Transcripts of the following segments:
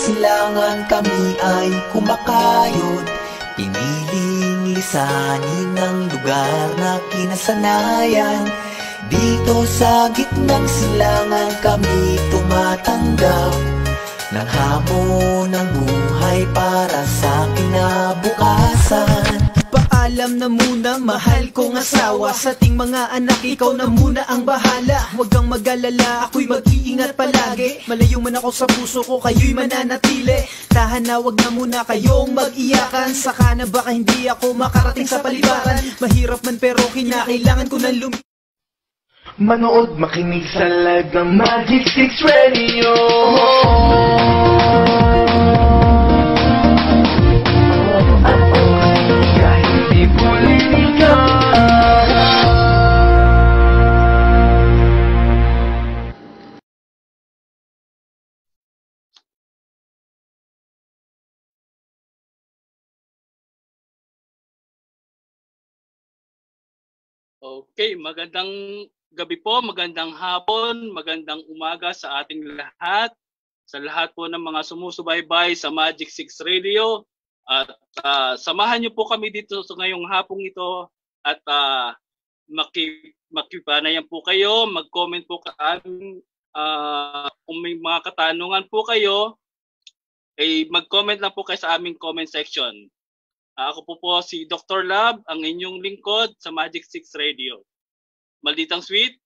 silangan kami ay kumakayod. Piniling lisanin ng lugar na kinasanayan. Dito sa gitnang silangan kami tumatanggap ng hamon ng buhay para sa kinabukasan. Paalam na muna, mahal kong asawa. Sa ating mga anak, ikaw na muna ang bahala. Huwag kang mag-alala, ako'y mag-iingat palagi. Malayo man ako sa puso ko, kayo'y mananatili. Tahan na, wag na muna kayong mag-iyakan. Saka na baka hindi ako makarating sa paliparan. Mahirap man pero kinakailangan ko ng manood, makinig sa live ng Magic 6 Radio. Okay, magandang gabi po, magandang hapon, magandang umaga sa ating lahat. Sa lahat po ng mga sumusubaybay sa Magic 6 Radio. At samahan niyo po kami dito sa ngayong hapong ito at makipanayan po kayo, mag-comment po kami. Kung may mga katanungan po kayo, mag-comment lang po kayo sa aming comment section. Ako po si Dr. Lab, ang inyong lingkod sa Magic 6 Radio. Malditang sweet.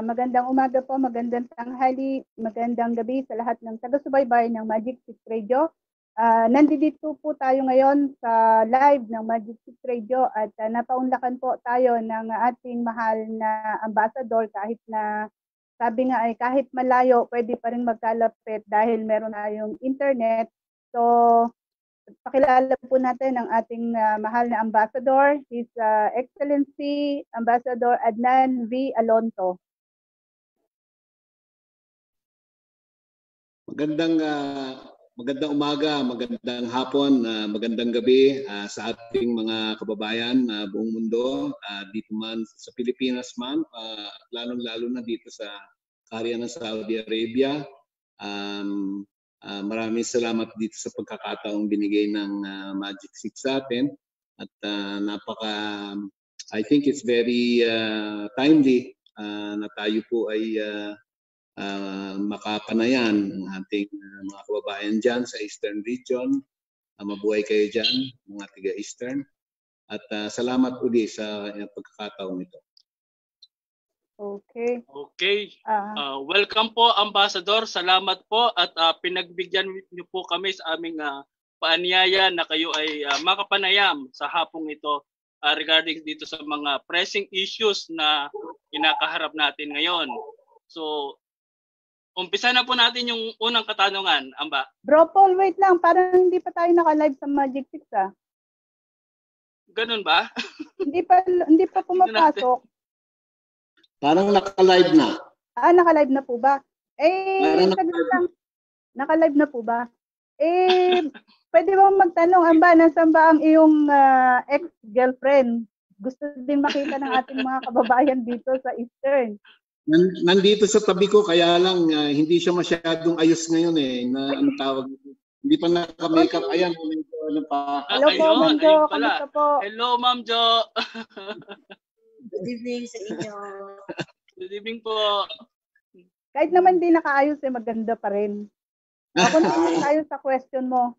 Magandang umaga po, magandang tanghali, magandang gabi sa lahat ng taga-subaybay ng Magic 6 Radio. Nandito po tayo ngayon sa live ng Magic 6 Radio at napaunlakan po tayo ng ating mahal na ambassador kahit na sabi nga ay kahit malayo pwede pa rin magkalapit dahil meron tayong internet. So pakilala po natin ang ating mahal na ambassador, His Excellency Ambassador Adnan V. Alonto. Magandang umaga, magandang hapon, magandang gabi sa ating mga kababayan buong mundo, dito man sa Pilipinas man, lalong-lalo na dito sa kaharian ng Saudi Arabia. Maraming salamat dito sa pagkakataong binigay ng Magic 6 sa atin at I think it's very timely na tayo po ay makapanayan ng ating mga kababayan dyan sa Eastern Region. Mabuhay kayo dyan, mga tiga-Eastern. At salamat uli sa pagkakataong ito. Okay. Welcome po, Ambassador. Salamat po at pinagbigyan niyo po kami sa aming paanyaya na kayo ay makapanayam sa hapong ito regarding dito sa mga pressing issues na kinakaharap natin ngayon. So, umpisa na po natin yung unang katanungan, Amba. Bro Paul, wait lang. Parang hindi pa tayo naka-live sa Magic 6, ah. Ganun ba? Hindi pa pumapasok. Parang naka-live na. Naka-live na po ba? Naka-live na po ba? Pwede ba magtanong, Amba, nasaan ba ang iyong ex-girlfriend? Gusto din makita ng ating mga kababayan dito sa Eastern. Nandito sa tabi ko, kaya lang hindi siya masyadong ayos ngayon ang tawag. Hindi pa naka-makeup. Ayan, hello po, Ma'am Jo. Kamusta po? Hello, Ma'am Jo. Good evening sa inyo. Good evening po. Kahit naman di nakaayos, maganda pa rin. Continue tayo sa question mo.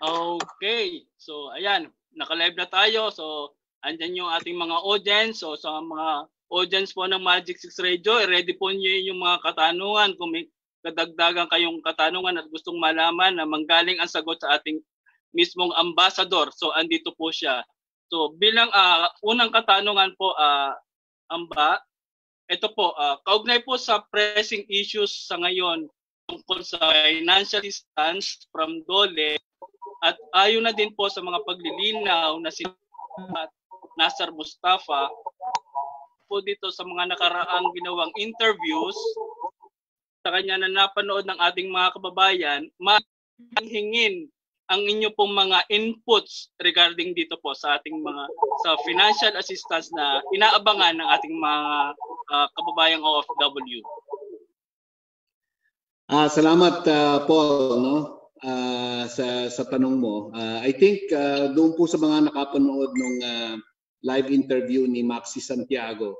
Okay. So, ayan. Naka-live na tayo. So, andyan yung ating mga audience. So, sa mga audience po ng Magic 6 Radio, ready po niyo yung mga katanungan. Kung may kadagdagan kayong katanungan at gustong malaman na manggaling ang sagot sa ating mismong ambassador. So, andito po siya. So, bilang unang katanungan po, Amba, ito po, kaugnay po sa pressing issues sa ngayon tungkol sa financial assistance from DOLE at ayon na din po sa mga paglilinaw na si Nasser Mustafa po dito sa mga nakaraang ginawang interviews sa kanya na napanood ng ating mga kababayan, mahingin ang inyo pong mga inputs regarding dito po sa ating mga sa financial assistance na inaabangan ng ating mga kababayang OFW. Salamat Paul, no? Sa tanong mo. I think doon po sa mga nakapanood ng live interview ni Maxi Santiago,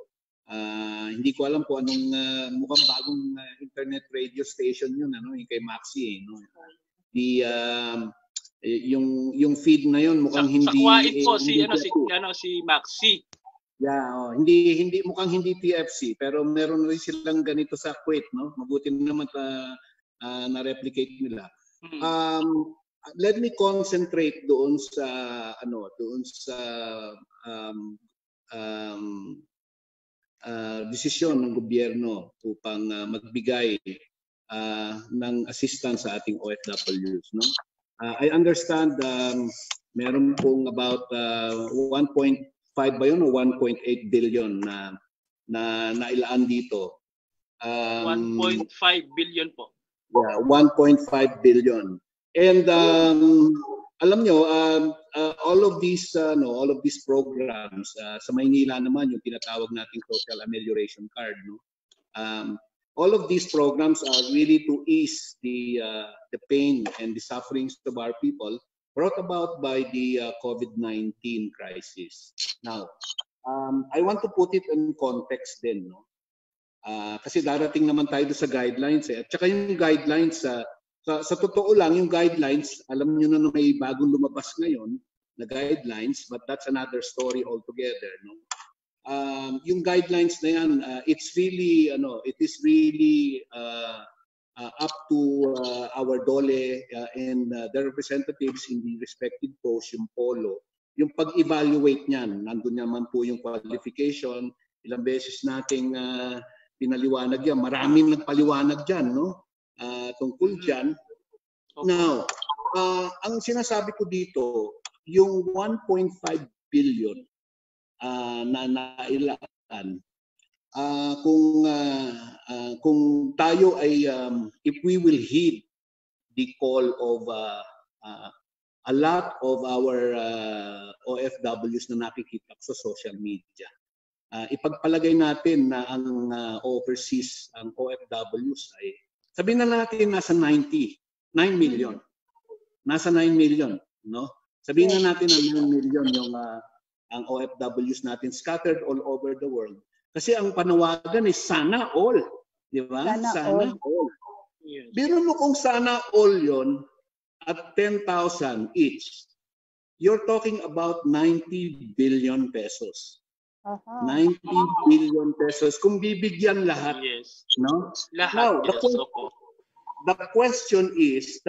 hindi ko alam kung anong mukhang bagong internet radio station yun, ano, yung kay Maxi, no? Yung feed na yun mukhang hindi po si Maxi. Yeah, hindi mukhang hindi TFC, pero meron rin silang ganito sa Kuwait, no? Mabuti naman na-replicate nila. Let me concentrate doon sa desisyon ng gobyerno upang magbigay ng assistance sa ating OFWs, no? I understand meron pong about 1.5 ba yun o 1.8 billion na nailaan dito. 1.5 billion po. Yeah, 1.5 billion. And alam nyo, all of these programs sa Maynila naman yung tinatawag nating social amelioration card, no? All of these programs are really to ease the pain and the sufferings of our people brought about by the Covid19 crisis. Now, I want to put it in context din, no? Kasi darating naman tayo sa guidelines eh. At saka yung guidelines, sa totoo lang, yung guidelines, alam nyo na may bagong lumabas ngayon na guidelines, but that's another story altogether, no? Yung guidelines na yan, it is really up to our DOLE and the representatives in the respective posts, yung polo, yung pag-evaluate niyan. Nandun naman po yung qualification, ilang beses nating pinaliwanag yan. Maraming nagpaliwanag dyan, no? Tungkol dyan. Now, ang sinasabi ko dito, yung 1.5 billion na nailaan, kung tayo ay if we will heed the call of a lot of our OFWs na nakikita sa social media, ipagpalagay natin na ang overseas, ang OFWs ay sabihin na natin nasa 9 million. Nasa 9 million, no? Sabihin na natin na 9 million yung ang OFWs natin scattered all over the world. Kasi ang panawagan is sana all, di ba? Sana all. Yes. Biro mo kung sana all yon at 10,000 each, you're talking about 90 billion pesos. 90 billion pesos kung bibigyan lahat. Yes. No? Lahat. Now, the question is,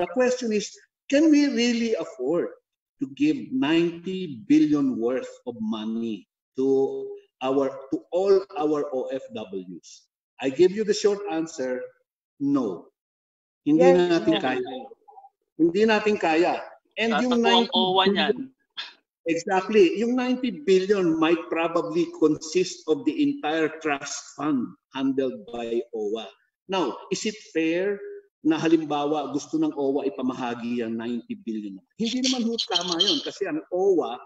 can we really afford to give 90 billion worth of money to all our OFWs? I give you the short answer, no. Hindi natin kaya. Hindi natin kaya. And yung 90 billion, exactly, yung 90 billion might probably consist of the entire trust fund handled by OWA. Now, is it fair na halimbawa gusto ng OWA ipamahagi ang 90 billion? Hindi naman tama yun kasi ang OWA,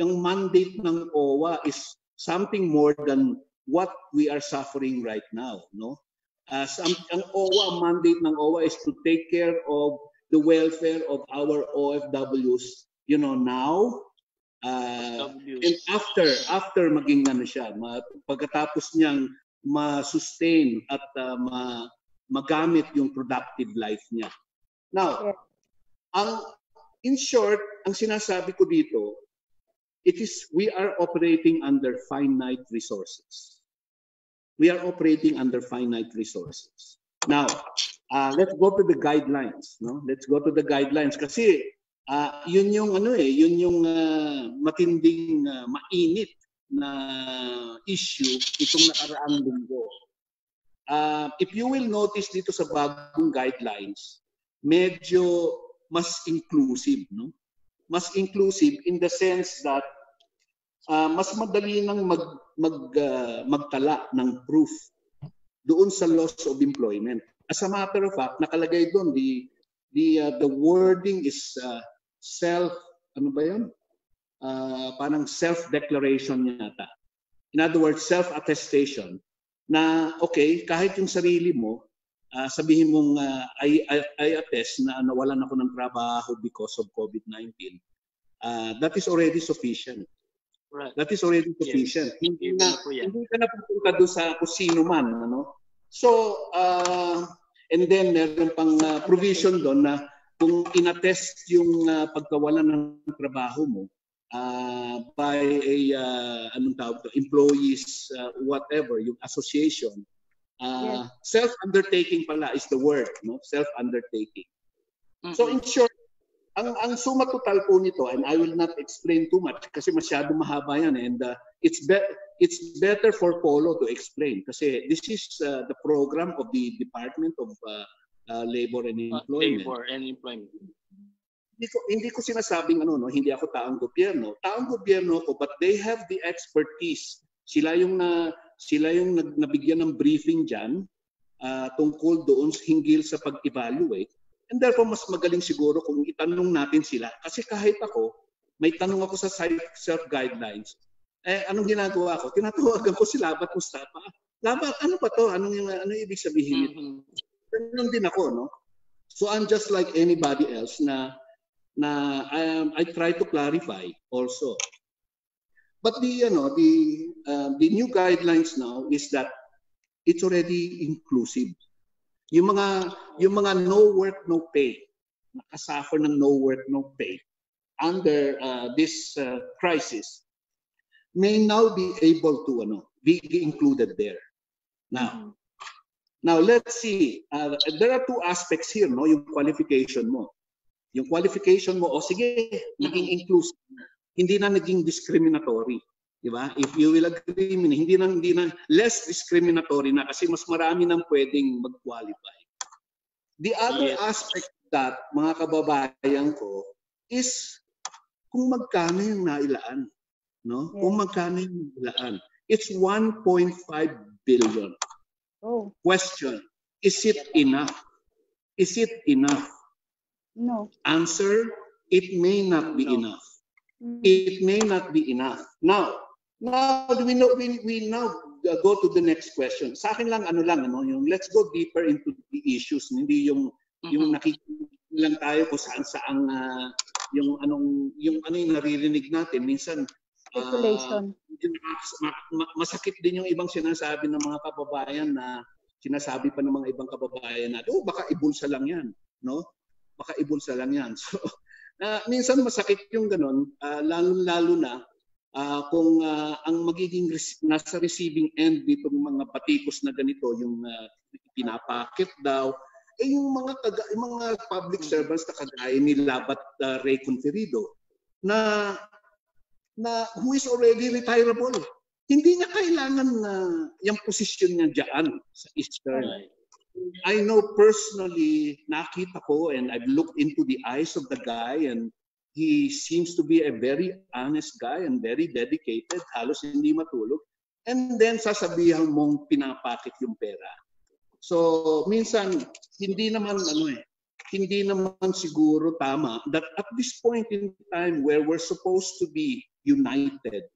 yung mandate ng OWA is something more than what we are suffering right now, no? Ang OWA, mandate ng OWA is to take care of the welfare of our OFWs, you know, now and after maging ano siya, pagkatapos niyang ma-sustain at magamit yung productive life niya. Now, in short, ang sinasabi ko dito, we are operating under finite resources. We are operating under finite resources. Now, let's go to the guidelines, no? Let's go to the guidelines kasi yun yung matinding mainit na issue itong nakaraang linggo. If you will notice dito sa bagong guidelines, medyo mas inclusive, no? Mas inclusive in the sense that mas madali nang magtala ng proof doon sa loss of employment. As a matter of fact, nakalagay doon the wording is parang self-declaration yata. In other words, self-attestation na okay, kahit yung sarili mo sabihin mong I attest na nawalan ako ng trabaho because of COVID-19, that is already sufficient. Right. That is already sufficient. Yes. Hindi ka na pupunta doon sa kusino man. Ano? So, and then meron pang provision doon na kung inattest yung pagkawalan ng trabaho mo by a anong tawag to, employees, whatever, yung association, Yes. self-undertaking pala is the word, no? Self-undertaking. So in short, ang suma total po nito, and I will not explain too much kasi masyado mahaba yan, and it's better for Polo to explain kasi this is the program of the Department of Labor and Employment. Labor and Employment. Hindi ko sinasabing hindi ako taong gobyerno. Taong gobyerno ko, but they have the expertise. Sila yung nabigyan ng briefing diyan tungkol doon hinggil sa pag-evaluate. And therefore, mas magaling siguro kung itanong natin sila. Kasi kahit ako, may tanong ako sa self-guidelines. Anong ginagawa ko? Tinatawagan ko si Labat Mustafa. Labat, ano ba to? Ano ibig sabihin ito? Ganun din ako, no? So I'm just like anybody else na I try to clarify also. But the new guidelines now is that it's already inclusive. Yung mga no work no pay, nakasuffer ng no work no pay under this crisis may now be able to be included there. Now let's see. There are two aspects here, no? Yung qualification mo. Yung qualification mo, sige, naging inclusive. Hindi na naging discriminatory. Diba? If you will agree, hindi na less discriminatory na kasi mas marami nang pwedeng mag-qualify. The other aspect that, mga kababayan ko, is kung magkano yung nailaan. No? Kung magkano yung nailaan. It's 1.5 billion. Oh. Question, is it enough? Is it enough? No. Answer, it may not be enough. It may not be enough. Now we now go to the next question. Sa akin lang yung let's go deeper into the issues, hindi yung nakikita lang tayo kung saan yung naririnig natin minsan. Speculation. Masakit din yung ibang sinasabi ng mga kababayan na sinasabi pa ng mga ibang kababayan na baka ibulsa lang yan, no? Baka ibulsa lang yan. So minsan masakit yung ganun, lalo na kung ang magiging nasa receiving end ditong mga patikos na ganito, yung pinapakit daw, yung mga public servants na kagaya ni Labat Ray Conferido na who is already retirable. Hindi niya kailangan yung posisyon niya diyan sa Eastern. I know personally, nakita ko and I've looked into the eyes of the guy and he seems to be a very honest guy and very dedicated, halos hindi matulog. And then sasabihan mong pinapakit yung pera. So minsan hindi naman siguro tama that at this point in time where we're supposed to be united,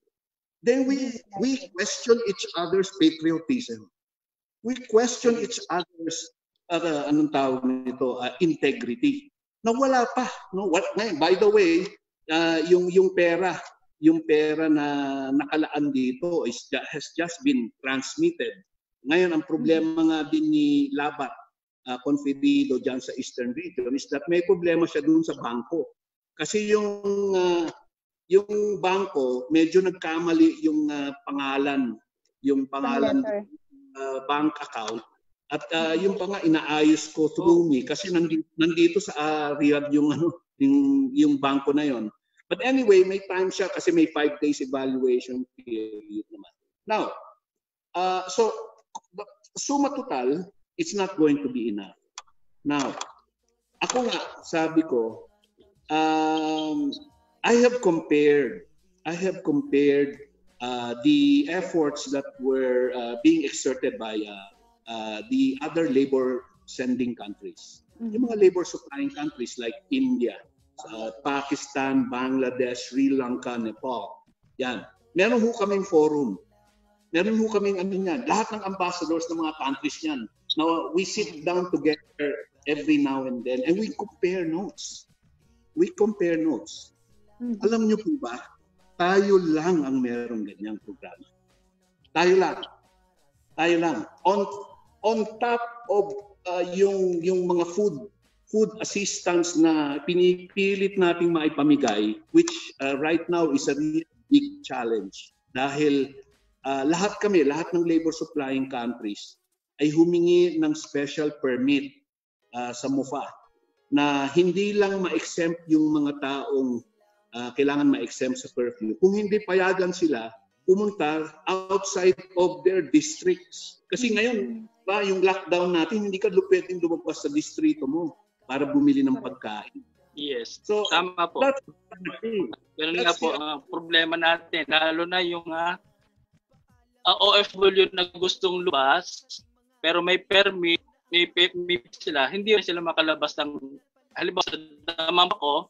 then we question each other's patriotism. We question each other's integrity. Na wala pa, no? By the way, yung pera na nakalaan dito has just been transmitted. Ngayon ang problema nga din ni Labat Conferido diyan sa Eastern Region is that may problema siya dun sa bangko. Kasi yung bangko medyo nagkamali yung pangalan bank account at yung pa nga inaayos ko through me kasi nandito sa Riyadh yung bangko na yon. But anyway, may time siya kasi may 5 days evaluation period naman. Now, so suma total, it's not going to be enough. Now, ako nga sabi ko, I have compared the efforts that were being exerted by the other labor sending countries. Yung mga labor supplying countries like India, Pakistan, Bangladesh, Sri Lanka, Nepal. Yan. Meron ho kaming forum. Meron ho kaming lahat ng ambassadors ng mga countries yan. Now, we sit down together every now and then and we compare notes. We compare notes. Alam niyo po ba, tayo lang ang merong ganyang programa. Tayo lang. Tayo lang. On top of yung mga food assistance na pinipilit nating maipamigay, which right now is a really big challenge. Dahil lahat ng labor supplying countries ay humingi ng special permit sa MUFA na hindi lang ma-exempt yung mga taong kailangan ma-exempt sa curfew. Kung hindi payagan sila, pumunta outside of their districts. Kasi ngayon, yung lockdown natin, hindi ka pwedeng lumabas sa distrito mo para bumili ng pagkain. Yes, so, tama po. Ganun nga po ang problema natin, lalo na yung OFW na gustong lumabas, pero may permit, may sila, hindi sila makalabas ng, halimbawa sa damam ko,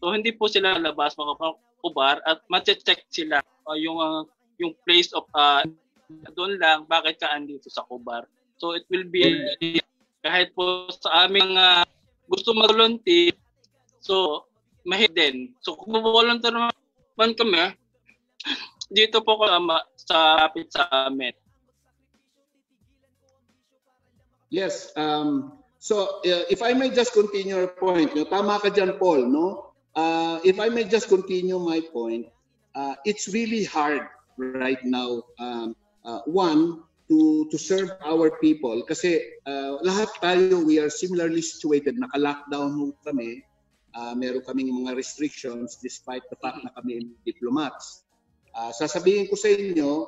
so hindi po sila labas makakubar at ma-check sila yung place of doon lang, bakit ka andito sa kubar. So it will be, kahit po sa aming gusto mag-volunteer, so mahirap din. So kung volunteer naman kami, dito po sa kapit sa amin. Yes. So if I may just continue your point, tama ka dyan, Paul, no? If I may just continue my point, it's really hard right now, one, to serve our people kasi lahat tayo, we are similarly situated, naka-lockdown kami, meron kaming mga restrictions despite the fact na kami diplomats. Sasabihin ko sa inyo,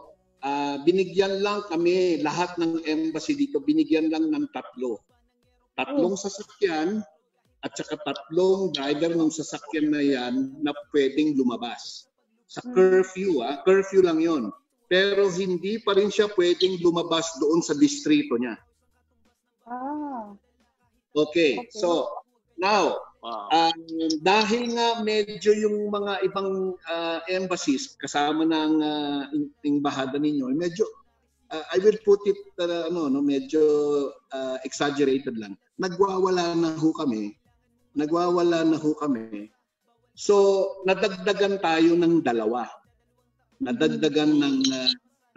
binigyan lang kami, lahat ng embassy dito, binigyan lang ng tatlong sasakyan at saka tatlong driver ng sasakyan na yan na pwedeng lumabas. Sa curfew, curfew lang yon. Pero hindi pa rin siya pwedeng lumabas doon sa distrito niya. Okay, so now, dahil nga medyo yung mga ibang embassies kasama ng embahada ninyo, medyo I will put it medyo exaggerated lang. Nagwawala na ho kami. So nadagdagan tayo ng dalawa. Nadagdagan ng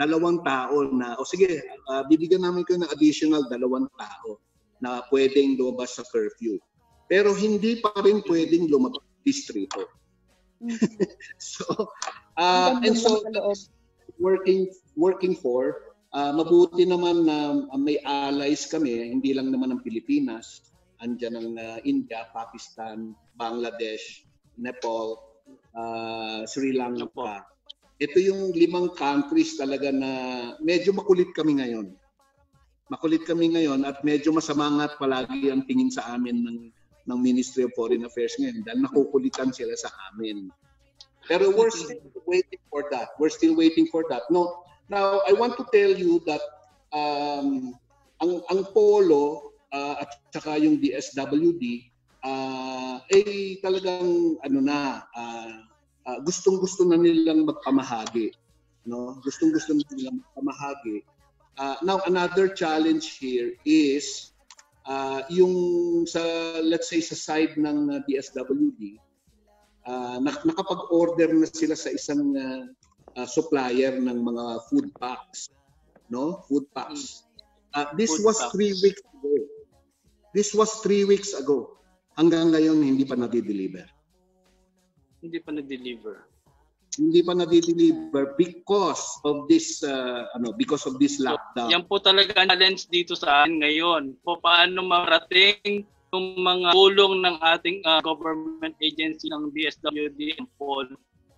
dalawang tao na sige, bibigyan namin kayo ng additional 2 tao na pwedeng lumabas sa curfew. Pero hindi pa rin pwedeng lumabas sa distrito. So, and so working for, mabuti naman na may allies kami, hindi lang naman ng Pilipinas, andyan ang India, Pakistan, Bangladesh, Nepal, Sri Lanka. Ito yung 5 countries talaga na medyo makulit kami ngayon. At medyo masama nga palagi ang tingin sa amin ng Ministry of Foreign Affairs ngayon dahil nakukulitan sila sa amin. Pero we're still waiting for that. No, now, I want to tell you that ang Polo at saka yung DSWD ay talagang gustong-gusto na nilang magpamahagi. No? Gustong-gusto na nilang magpamahagi. Now, another challenge here is yung let's say sa side ng DSWD, nakapag-order na sila sa isang supplier ng mga food packs, no? Food packs. This was 3 weeks ago. Hanggang ngayon hindi pa na-deliver. Hindi pa na-deliver because of this lockdown. Yan po talaga ang challenge dito sa atin ngayon. Paano marating yung mga tulong ng ating government agency ng DSWD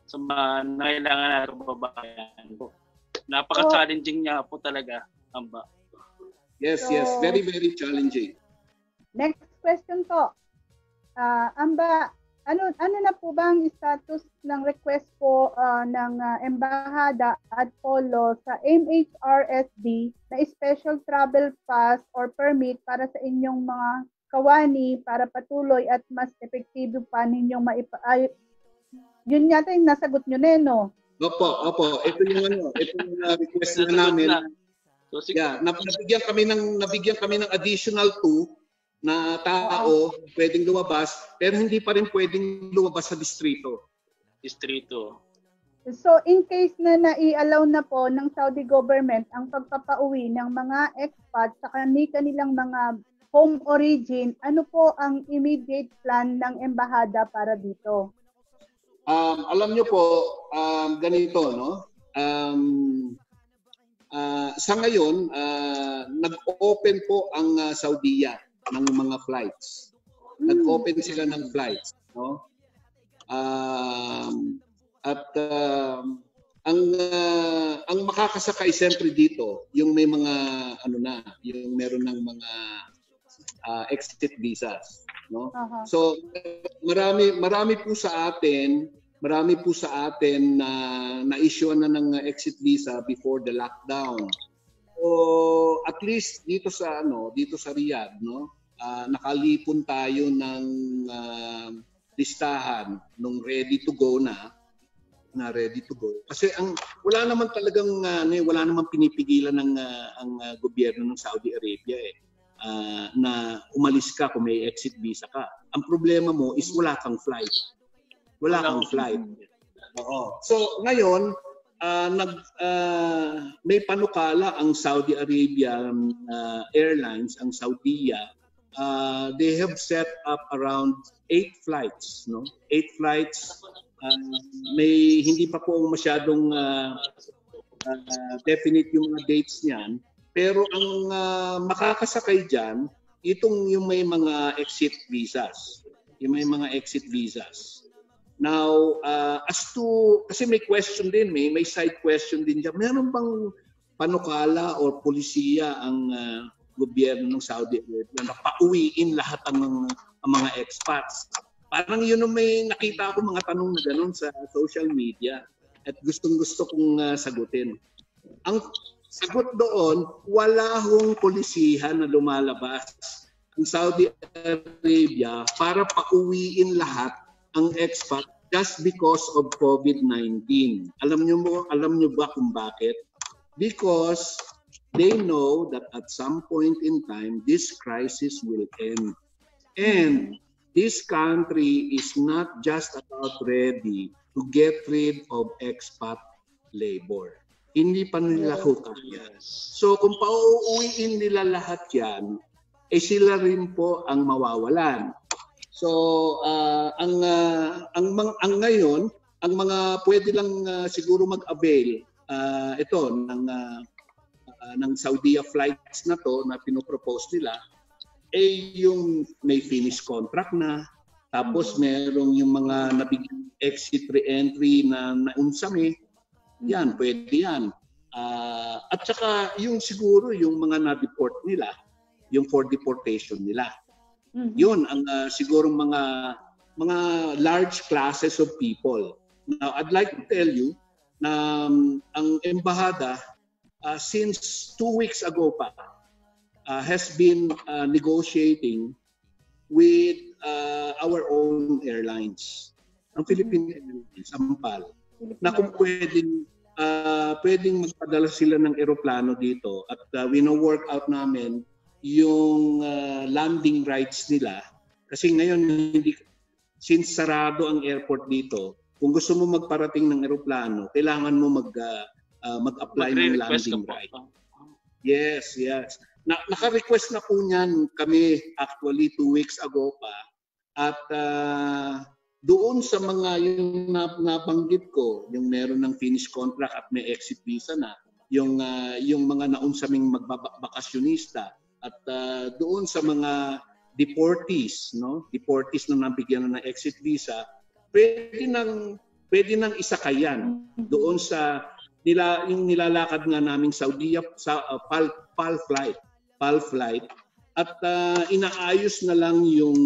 sa mga nangailangan na kababayan. Napaka-challenging niya po talaga, Amba. Yes, very, very challenging. Next question po. Amba, ano na po ba ang status ng request po ng Embahada at Polo sa MHRSD na special travel pass or permit para sa inyong mga kawani para patuloy at mas epektibo pa ninyong yun yata yung nasagot nyo na no? Opo. Ito yung request na namin. So, sige. Yeah, nabigyan kami ng additional 2 na tao pwedeng lumabas, pero hindi pa rin pwedeng lumabas sa distrito. So in case na nai-allow na po ng Saudi government ang pagpapauwi ng mga expats sa kanilang mga home origin, ano po ang immediate plan ng embahada para dito? Alam nyo po, ganito, no? Sa ngayon, nag-open po ang Saudiya ng mga flights. Nag-open sila ng flights, no? Ang makakasakay siyempre dito, yung may mga yung meron ng mga exit visas, no? So marami po sa atin na na-issue na ng exit visa before the lockdown. So at least dito sa Riyadh, no? Nakalipon tayo ng listahan nung ready to go na ready to go. Kasi wala naman pinipigilan ng ang gobyerno ng Saudi Arabia na umalis ka kung may exit visa ka. Ang problema mo is wala kang flight. Oo. So ngayon, may panukala ang Saudi Arabian Airlines, ang Saudiya. They have set up around 8 flights, no? 8 flights. May hindi pa po masyadong definite yung mga dates niyan, pero ang makakasakay diyan yung may mga exit visas. Yung may mga exit visas. Now, as to kasi may question din, may side question din diyan. Meron bang panukala or polisiya ang gobyerno ng Saudi Arabia na pauwiin lahat ang mga expats? Parang yun ang may nakita ako mga tanong na gano'n sa social media at gustong-gusto kong sagutin. Ang sagot doon, wala hong polisihan na lumalabas ang Saudi Arabia para pauwiin lahat ang expat just because of Covid-19. Alam nyo ba kung bakit? Because they know that at some point in time, this crisis will end. And this country is not just about ready to get rid of expat labor. Hindi pa nila kaya. So kung pauuwiin nila lahat yan, sila rin po ang mawawalan. So ang ngayon, ang mga pwede lang siguro mag-avail ng Saudiya flights na to na pinopropose nila, yung may finish contract na, tapos merong yung mga nabigyan exit re-entry na naunsami, yan, pwede yan. At saka yung siguro yung mga na-deport nila, yung for deportation nila. Yun ang siguro mga large classes of people. Now, I'd like to tell you na ang embahada since 2 weeks ago pa has been negotiating with our own airlines, ang Philippine Airlines, Ampal, na kung pwedeng magpadala sila ng eroplano dito at wino-work out namin yung landing rights nila. Kasi ngayon, since sarado ang airport dito, kung gusto mo magparating ng eroplano, kailangan mo mag-apply ng landing right. Yes. Naka-request na po niyan kami actually 2 weeks ago pa. At doon sa mga yung nabanggit ko, yung meron ng finish contract at may exit visa na, yung mga naunsaming magbabakasyonista at doon sa mga deportees, no? Deportees na nabigyan ng exit visa, pwede nang isakayan doon sa yung nilalakad nga naming Saudiya sa PAL flight at inaayos na lang yung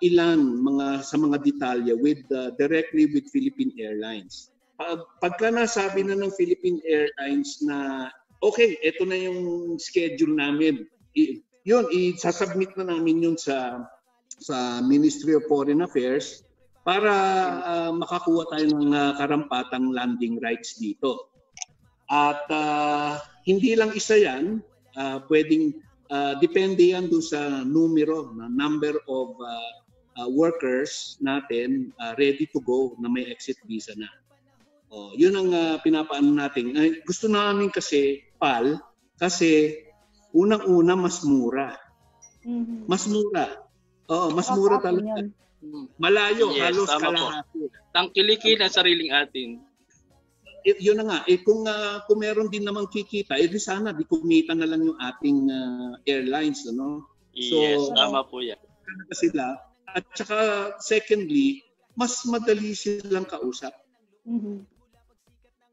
ilan sa mga detalye directly with Philippine Airlines. Pagka nasabi na ng Philippine Airlines na okay, ito na yung schedule namin, yun isasubmit na namin yun sa Ministry of Foreign Affairs para makakuha tayo ng karampatang landing rights dito. At hindi lang isa yan, pwedeng depende yan doon sa number of workers natin ready to go na may exit visa na. Yun ang pinapaano natin. Gusto namin kasi, PAL, kasi unang-una mas mura. Mas mura. Mas mura talaga. Malayo, Yes, halos tama po. kalahati. Tangkilikin ang sariling atin. Yun na nga, kung meron din namang kikita, di sana di kumita na lang yung ating airlines, no? Yes, tama po yan. Sila. At saka secondly, mas madali silang kausap.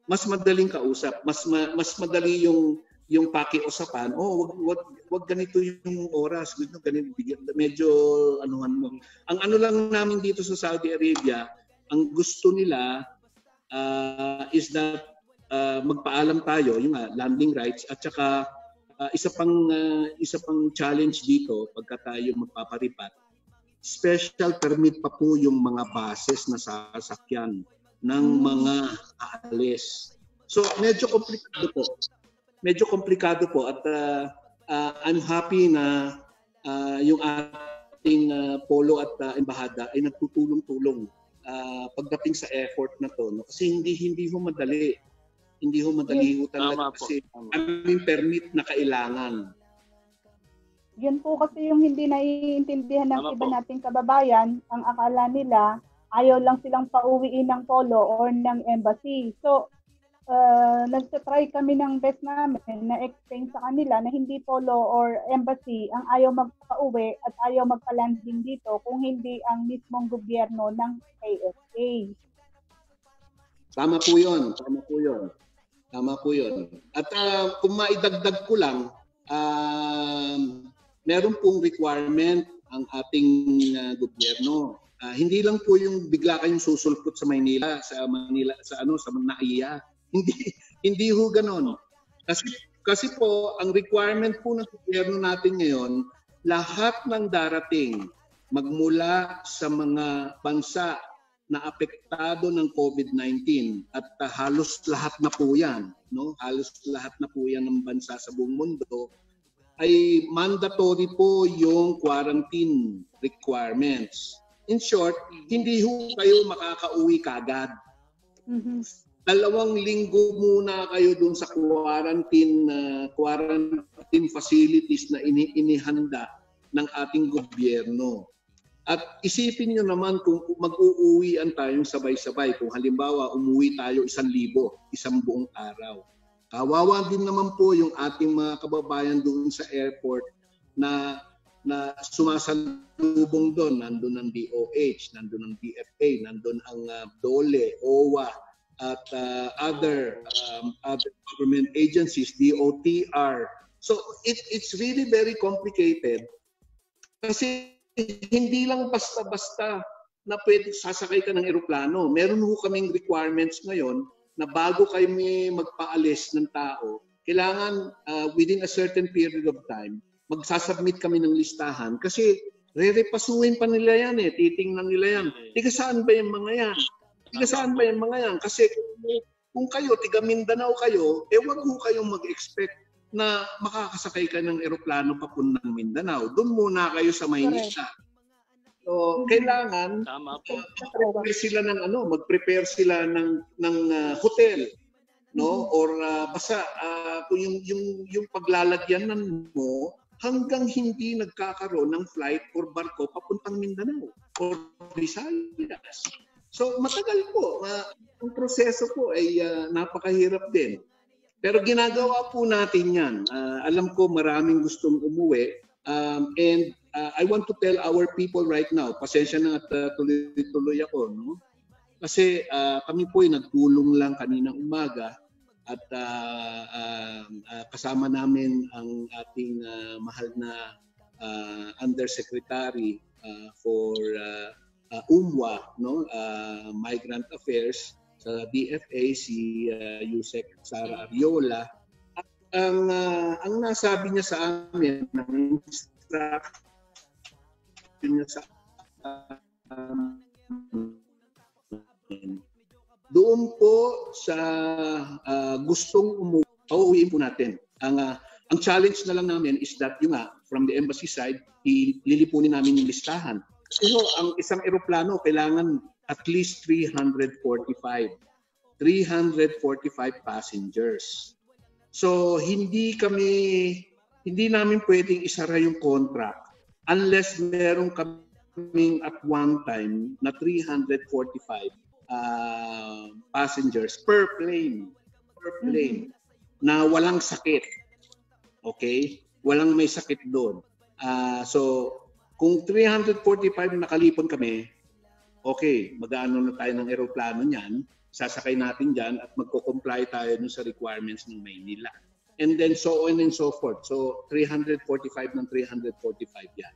Mas madaling kausap, mas madali yung pakiusapan. Wag ganito yung oras, ganito, medyo anuhan mo. Ang ano lang namin dito sa Saudi Arabia, ang gusto nila is that magpaalam tayo, yung landing rights, at saka isa pang challenge dito pagka tayo magpaparipat. Special permit pa po yung mga bases na sasakyan ng mga aalis. So medyo komplikado po at I'm happy na yung ating polo at embahada ay nagtutulong-tulong pagdating sa effort na to, no? Kasi hindi ho madali. Hindi ho madali ho talaga kasi aming permit na kailangan. Yun po kasi yung hindi naiintindihan ng iba nating kababayan. Ang akala nila, ayaw lang silang pauwiin ng polo or ng embassy. So, nagtatry kami ng best namin na explain sa kanila na hindi polo or embassy ang ayaw magpa-uwi at ayaw magpa-landing dito kung hindi ang mismong gobyerno ng KSA. Tama po yun. At kung maidagdag ko lang, meron pong requirement ang ating gobyerno. Hindi lang po yung bigla kayong susulpot sa Manila, sa Manaiya. Hindi ho ganon. Kasi po, ang requirement po ng gobyerno natin ngayon, lahat ng darating magmula sa mga bansa na apektado ng Covid-19 at halos lahat na po yan, no? Halos lahat na po yan ng bansa sa buong mundo, ay mandatory po yung quarantine requirements. In short, hindi ho kayo makakauwi kagad. 2 linggo muna kayo dun sa quarantine facilities na inihanda ng ating gobyerno. At isipin nyo naman kung mag-uuwian tayong sabay-sabay. Kung halimbawa umuwi tayo 1,000, isang buong araw. Kawawa din naman po yung ating mga kababayan doon sa airport na sumasalubong doon. Nandun ang DOH, nandun ang DFA, nandun ang DOLE, OWA, at other government agencies, DOTR. So it's really very complicated kasi hindi lang basta-basta na pwede sasakay ka ng eroplano. Meron ho kaming requirements ngayon na bago kayo magpaalis ng tao, kailangan within a certain period of time, magsasubmit kami ng listahan kasi re-repasuin pa nila yan titingnan nila yan. Tiga saan ba yung mga yan? Kasi kung kayo, tiga Mindanao kayo, wag ho kayong mag-expect na makakasakay ka ng eroplano papuntang Mindanao. Doon muna kayo sa Maynila. So, kailangan mag-prepare sila ng hotel, no? Or basta kung yung paglalagyanan mo hanggang hindi nagkakaroon ng flight or barko papuntang Mindanao or Visayas. So, matagal po. Ang proseso po ay napakahirap din. Pero ginagawa po natin yan. Alam ko maraming gustong umuwi. And I want to tell our people right now, pasensya na at tuloy-tuloy ako. No? Kasi kami po ay nagtulong lang kaninang umaga at kasama namin ang ating mahal na Undersecretary for UMWA, no? Migrant Affairs, sa DFA, si Yusek Sara Ariola. At ang nasabi niya sa amin, ng instruction niya sa amin, Doon po sa gustong umuwi, pauwiin po natin. Ang challenge na lang namin is that yung from the embassy side, lilipunin namin yung listahan. Kasi ang isang eroplano kailangan at least 345 passengers. So hindi namin pwedeng isara yung contract unless meron kaming at one time na 345 passengers per plane na walang sakit. Okay? Walang may sakit doon. So kung 345 nakalipon kami, okay, mag-aano na tayo ng eroplano niyan, sasakay natin dyan at magko-comply tayo sa requirements ng Maynila. And then so on and so forth. So 345 ng 345 yan.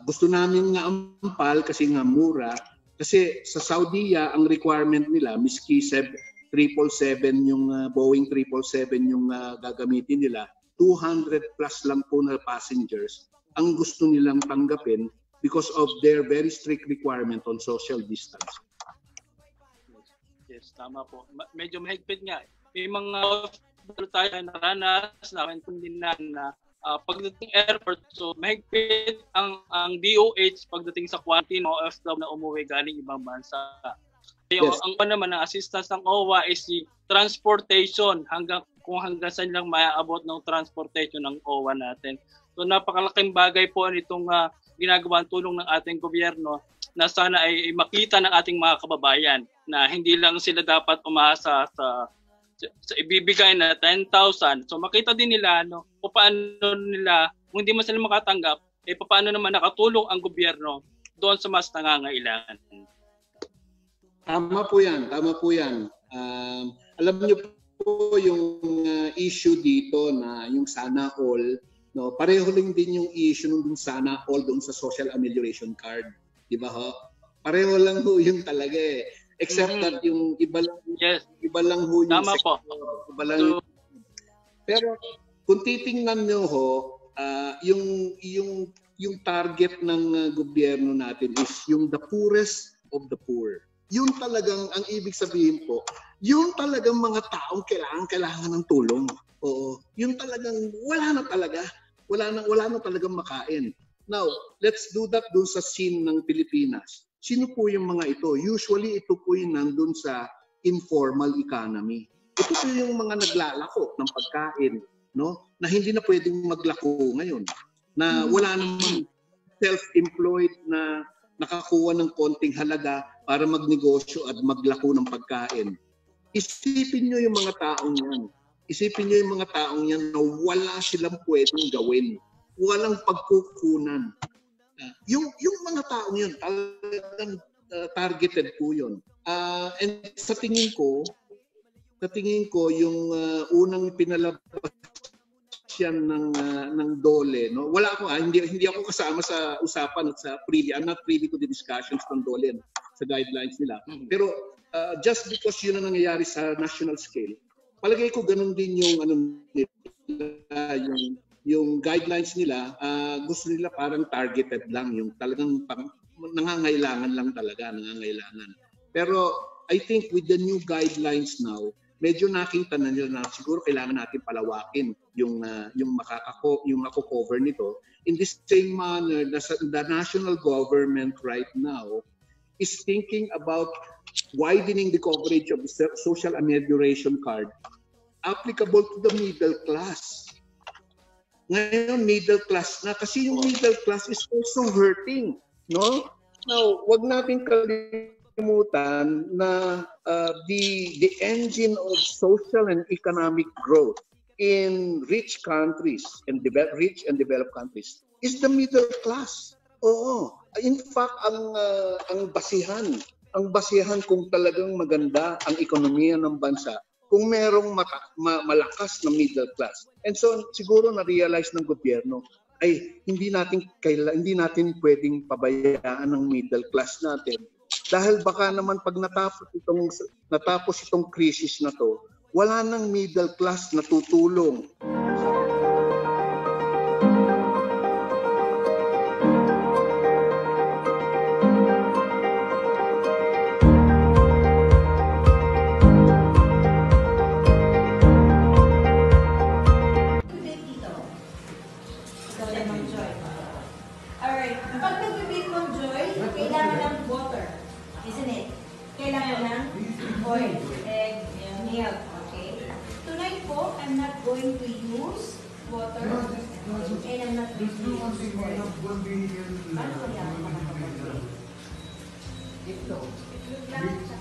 Gusto namin nga ampal kasi nga mura. Kasi sa Saudi, ang requirement nila, miski 777 yung Boeing 777 yung gagamitin nila, 200 plus lang po na passengers ang gusto nilang tanggapin because of their very strict requirement on social distance. Yes, tama po. Medyo mahigpit nga. May mga tayo naranas na din na pagdating airport, so mahigpit ang DOH pagdating sa quarantine o OFW na umuwi galing ibang bansa. Yes. Ang naman ng assistance ng OWA is the transportation hanggang saan lang maaabot ng transportation ng OWA natin. So napakalaking bagay po nitong ginagawang tulong ng ating gobyerno na sana ay makita ng ating mga kababayan na hindi lang sila dapat umasa sa ibibigay na 10,000. So makita din nila kung paano nila, kung hindi man sila makatanggap, paano naman nakatulong ang gobyerno doon sa mas nangangailangan. Tama po yan. Alam niyo po yung issue dito na yung sana all, pareho lang din yung issue nung sana all doon sa social amelioration card. Di ba ho? Pareho lang ho yun talaga eh. Except that yung iba lang ho yung tama po. Iba lang pero kung titingnan nyo ho, yung target ng gobyerno natin is yung the poorest of the poor. Yung talagang, ang ibig sabihin po, yung talagang mga taong kailangan ng tulong. Oo. Yung talagang wala na talagang makain. Now, let's do that doon sa scene ng Pilipinas. Sino po yung mga ito? Usually, ito po yung nandun sa informal economy. Ito po yung mga naglalako ng pagkain, na hindi na pwedeng maglako ngayon. Na wala namang self-employed na nakakuha ng konting halaga para magnegosyo at maglako ng pagkain. Isipin nyo yung mga taong yan. Na wala silang pwedeng gawin. Walang pagkukunan. Yung mga taong yun, talagang targeted po yun. And sa tingin ko yung unang pinalabas yan ng DOLE, wala ako hindi ako kasama sa usapan at sa privy. I'm not privy to the discussions ng DOLE sa guidelines nila. Pero just because yun ang nangyayari sa national scale, palagay ko ganun din yung yung guidelines nila, gusto nila parang targeted lang, yung talagang nangangailangan lang talaga. Pero I think with the new guidelines now, medyo nakita na nila na siguro kailangan natin palawakin yung mako-cover nito. In the same manner, the national government right now is thinking about widening the coverage of the social amelioration card applicable to the middle class. Ngayon, middle class na. Kasi yung middle class is also hurting. Now, wag natin kalimutan na the engine of social and economic growth in rich countries and rich and developed countries is the middle class. Oo. In fact, ang basihan kung talagang maganda ang ekonomiya ng bansa, kung merong malakas na middle class. And so siguro na-realize ng gobyerno ay hindi natin pwedeng pabayaan ng middle class natin. Dahil baka naman pag natapos itong crisis na to, wala nang middle class na tutulong. Isn't it? Kailangan ng oil, egg, milk. Okay? Tonight po, I'm not going to use water and I'm not going to use oil. Paano kaya ako makakapag-oil? Itlog lang sa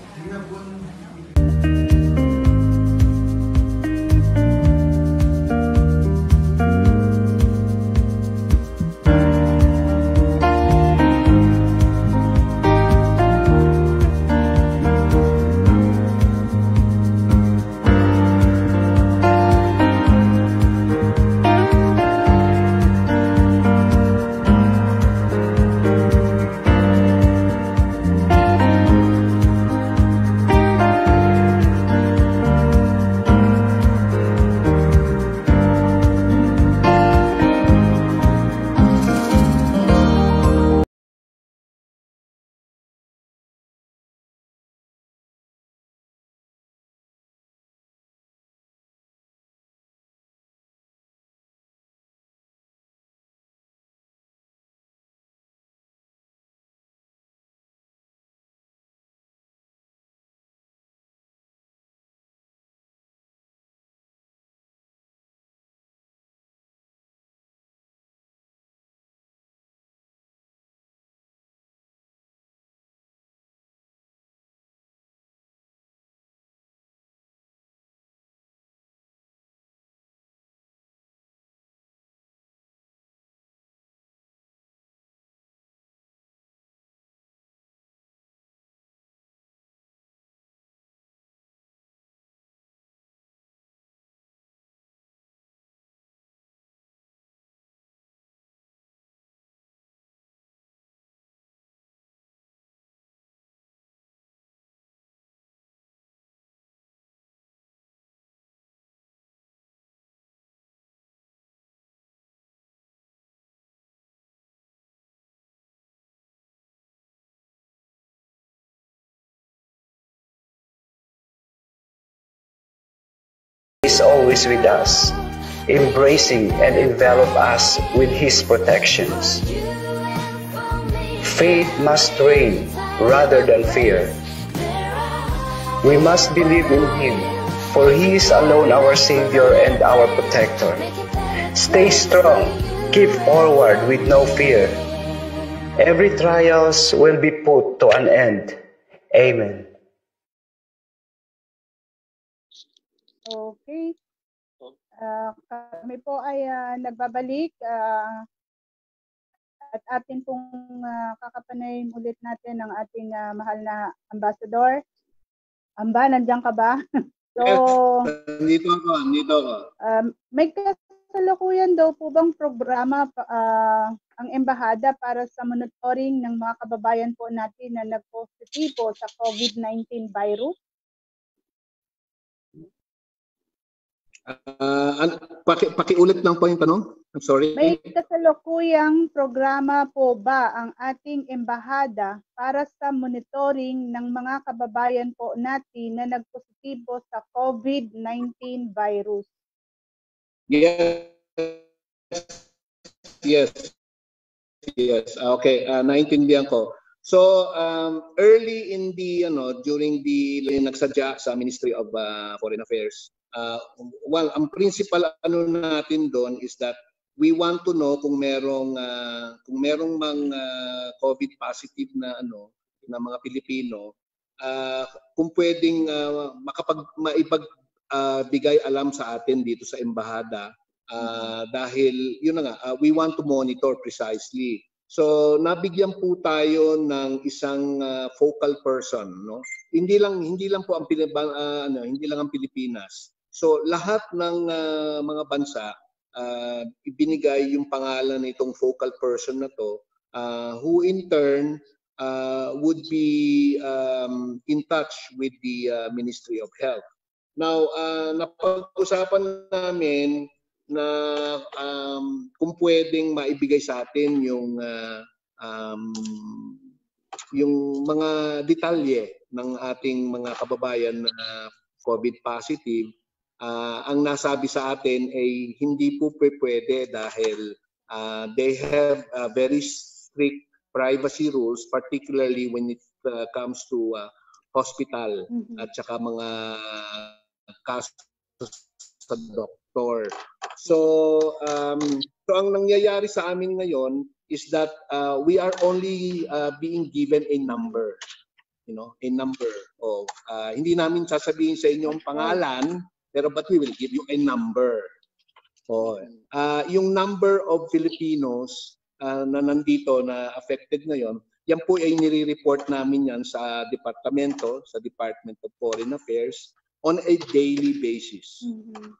is always with us, embracing and envelop us with His protections. Faith must reign rather than fear. We must believe in Him, for He is alone our Savior and our Protector. Stay strong, keep forward with no fear. Every trials will be put to an end. Amen. Okay. Kami po ay nagbabalik at atin pong kakapanayin ulit natin ang ating mahal na ambassador. Amba, nandiyan ka ba? So, Nandito ako. May kasalukuyan daw po bang programa ang embahada para sa monitoring ng mga kababayan po natin na nagpositibo sa Covid-19 virus? Pakiulit lang po yung tanong. I'm sorry. May kasalukuyang programa po ba ang ating embahada para sa monitoring ng mga kababayan po natin na nagpositibo sa Covid-19 virus? Yes. Okay, naintindihan ko. So, early in the, during the nagsadya sa Ministry of Foreign Affairs, well, ang principal natin doon is that we want to know kung merong mang COVID positive na na mga Pilipino, kung pwedeng maibigay alam sa atin dito sa embahada, dahil yun na nga, we want to monitor precisely. So nabigyan po tayo ng isang focal person, no? Hindi lang po ang hindi lang ang Pilipinas. So lahat ng mga bansa ibinigay yung pangalan nitong focal person na to, who in turn would be in touch with the Ministry of Health. Now, napag-usapan namin na kung pwedeng maibigay sa atin yung mga detalye ng ating mga kababayan na COVID positive, ang nasabi sa atin ay hindi po pwede dahil they have very strict privacy rules, particularly when it comes to hospital at saka mga kaso sa doktor. So ang nangyayari sa amin ngayon is that we are only being given a number, a number of hindi namin sasabihin sa inyo ang pangalan, pero but we will give you a number. Yung number of Filipinos na nandito na affected ngayon, yan po ay nire-report namin yan sa departamento, sa Department of Foreign Affairs on a daily basis.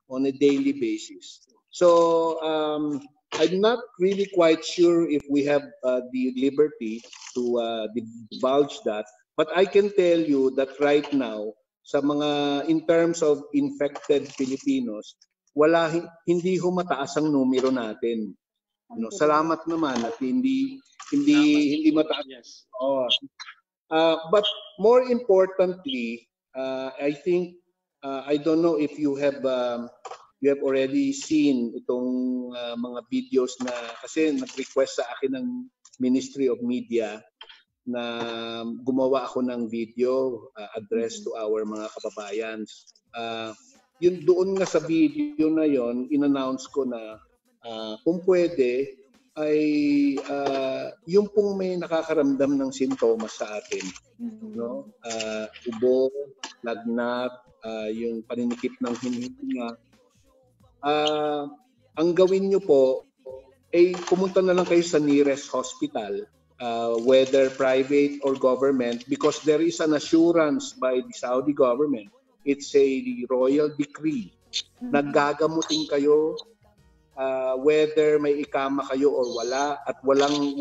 On a daily basis. So I'm not really quite sure if we have the liberty to divulge that, but I can tell you that right now, sa mga in terms of infected Filipinos, hindi mataas ang numero natin. Salamat naman at hindi mataas. Yes. But more importantly, I think I don't know if you have already seen itong mga videos na kasi nag-request sa akin ng Ministry of Media na gumawa ako ng video address to our mga kababayan. Yun doon nga sa video na yon, in-announce ko na kung pwede ay yung pong may nakakaramdam ng sintomas sa atin, ubo, lagnat, yung paninikip ng hinihinga, ang gawin nyo po ay pumunta na lang kayo sa nearest hospital, whether private or government, because there is an assurance by the Saudi government. It's a royal decree. Naggagamutin kayo whether may ikama kayo or wala, at walang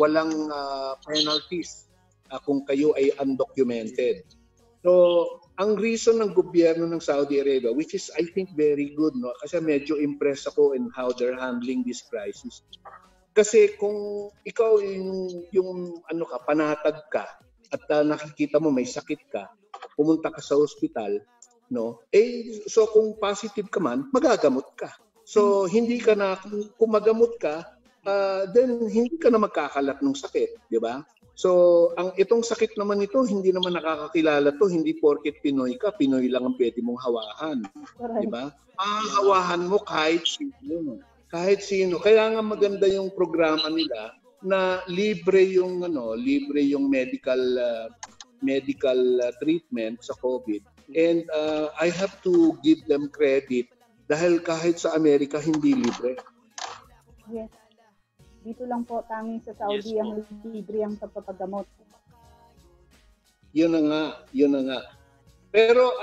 penalties kung kayo ay undocumented. So, ang reason ng gobyerno ng Saudi Arabia, which is I think very good, no? Kasi medyo impressed ako in how they're handling this crisis. Kasi kung ikaw yung panatag ka at nakikita mo may sakit ka, pumunta ka sa ospital, no? So kung positive ka man, magagamot ka. So hindi ka na, kung magamot ka, then hindi ka na magkakalat ng sakit, di ba? So itong sakit naman ito, hindi naman nakakakilala to, hindi porket Pinoy ka, Pinoy lang ang pwede mong hawahan, di ba? Hawahan mo kahit sino. Kahit sino. Kaya nga maganda yung programa nila na libre yung medical treatment sa COVID. And I have to give them credit dahil kahit sa Amerika hindi libre. Yes. Dito lang po tanging sa Saudi ang libre ang pagpapagamot. Yun na nga. Pero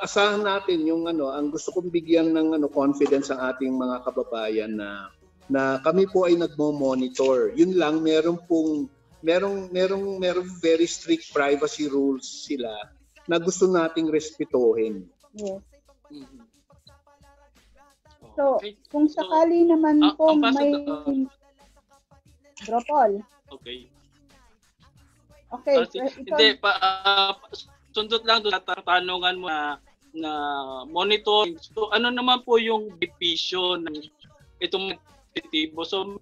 asahan natin yung ang gusto kong bigyan ng confidence ang ating mga kababayan na kami po ay nagmo-monitor. Yun lang, merong very strict privacy rules sila na gusto nating respetuhin. Yes. So, kung sakali naman po may Dropol. Okay. Okay. Hindi, sundot lang doon sa tanungan mo na monitor. So, ano naman po yung benepisyo ng itong positibo? So,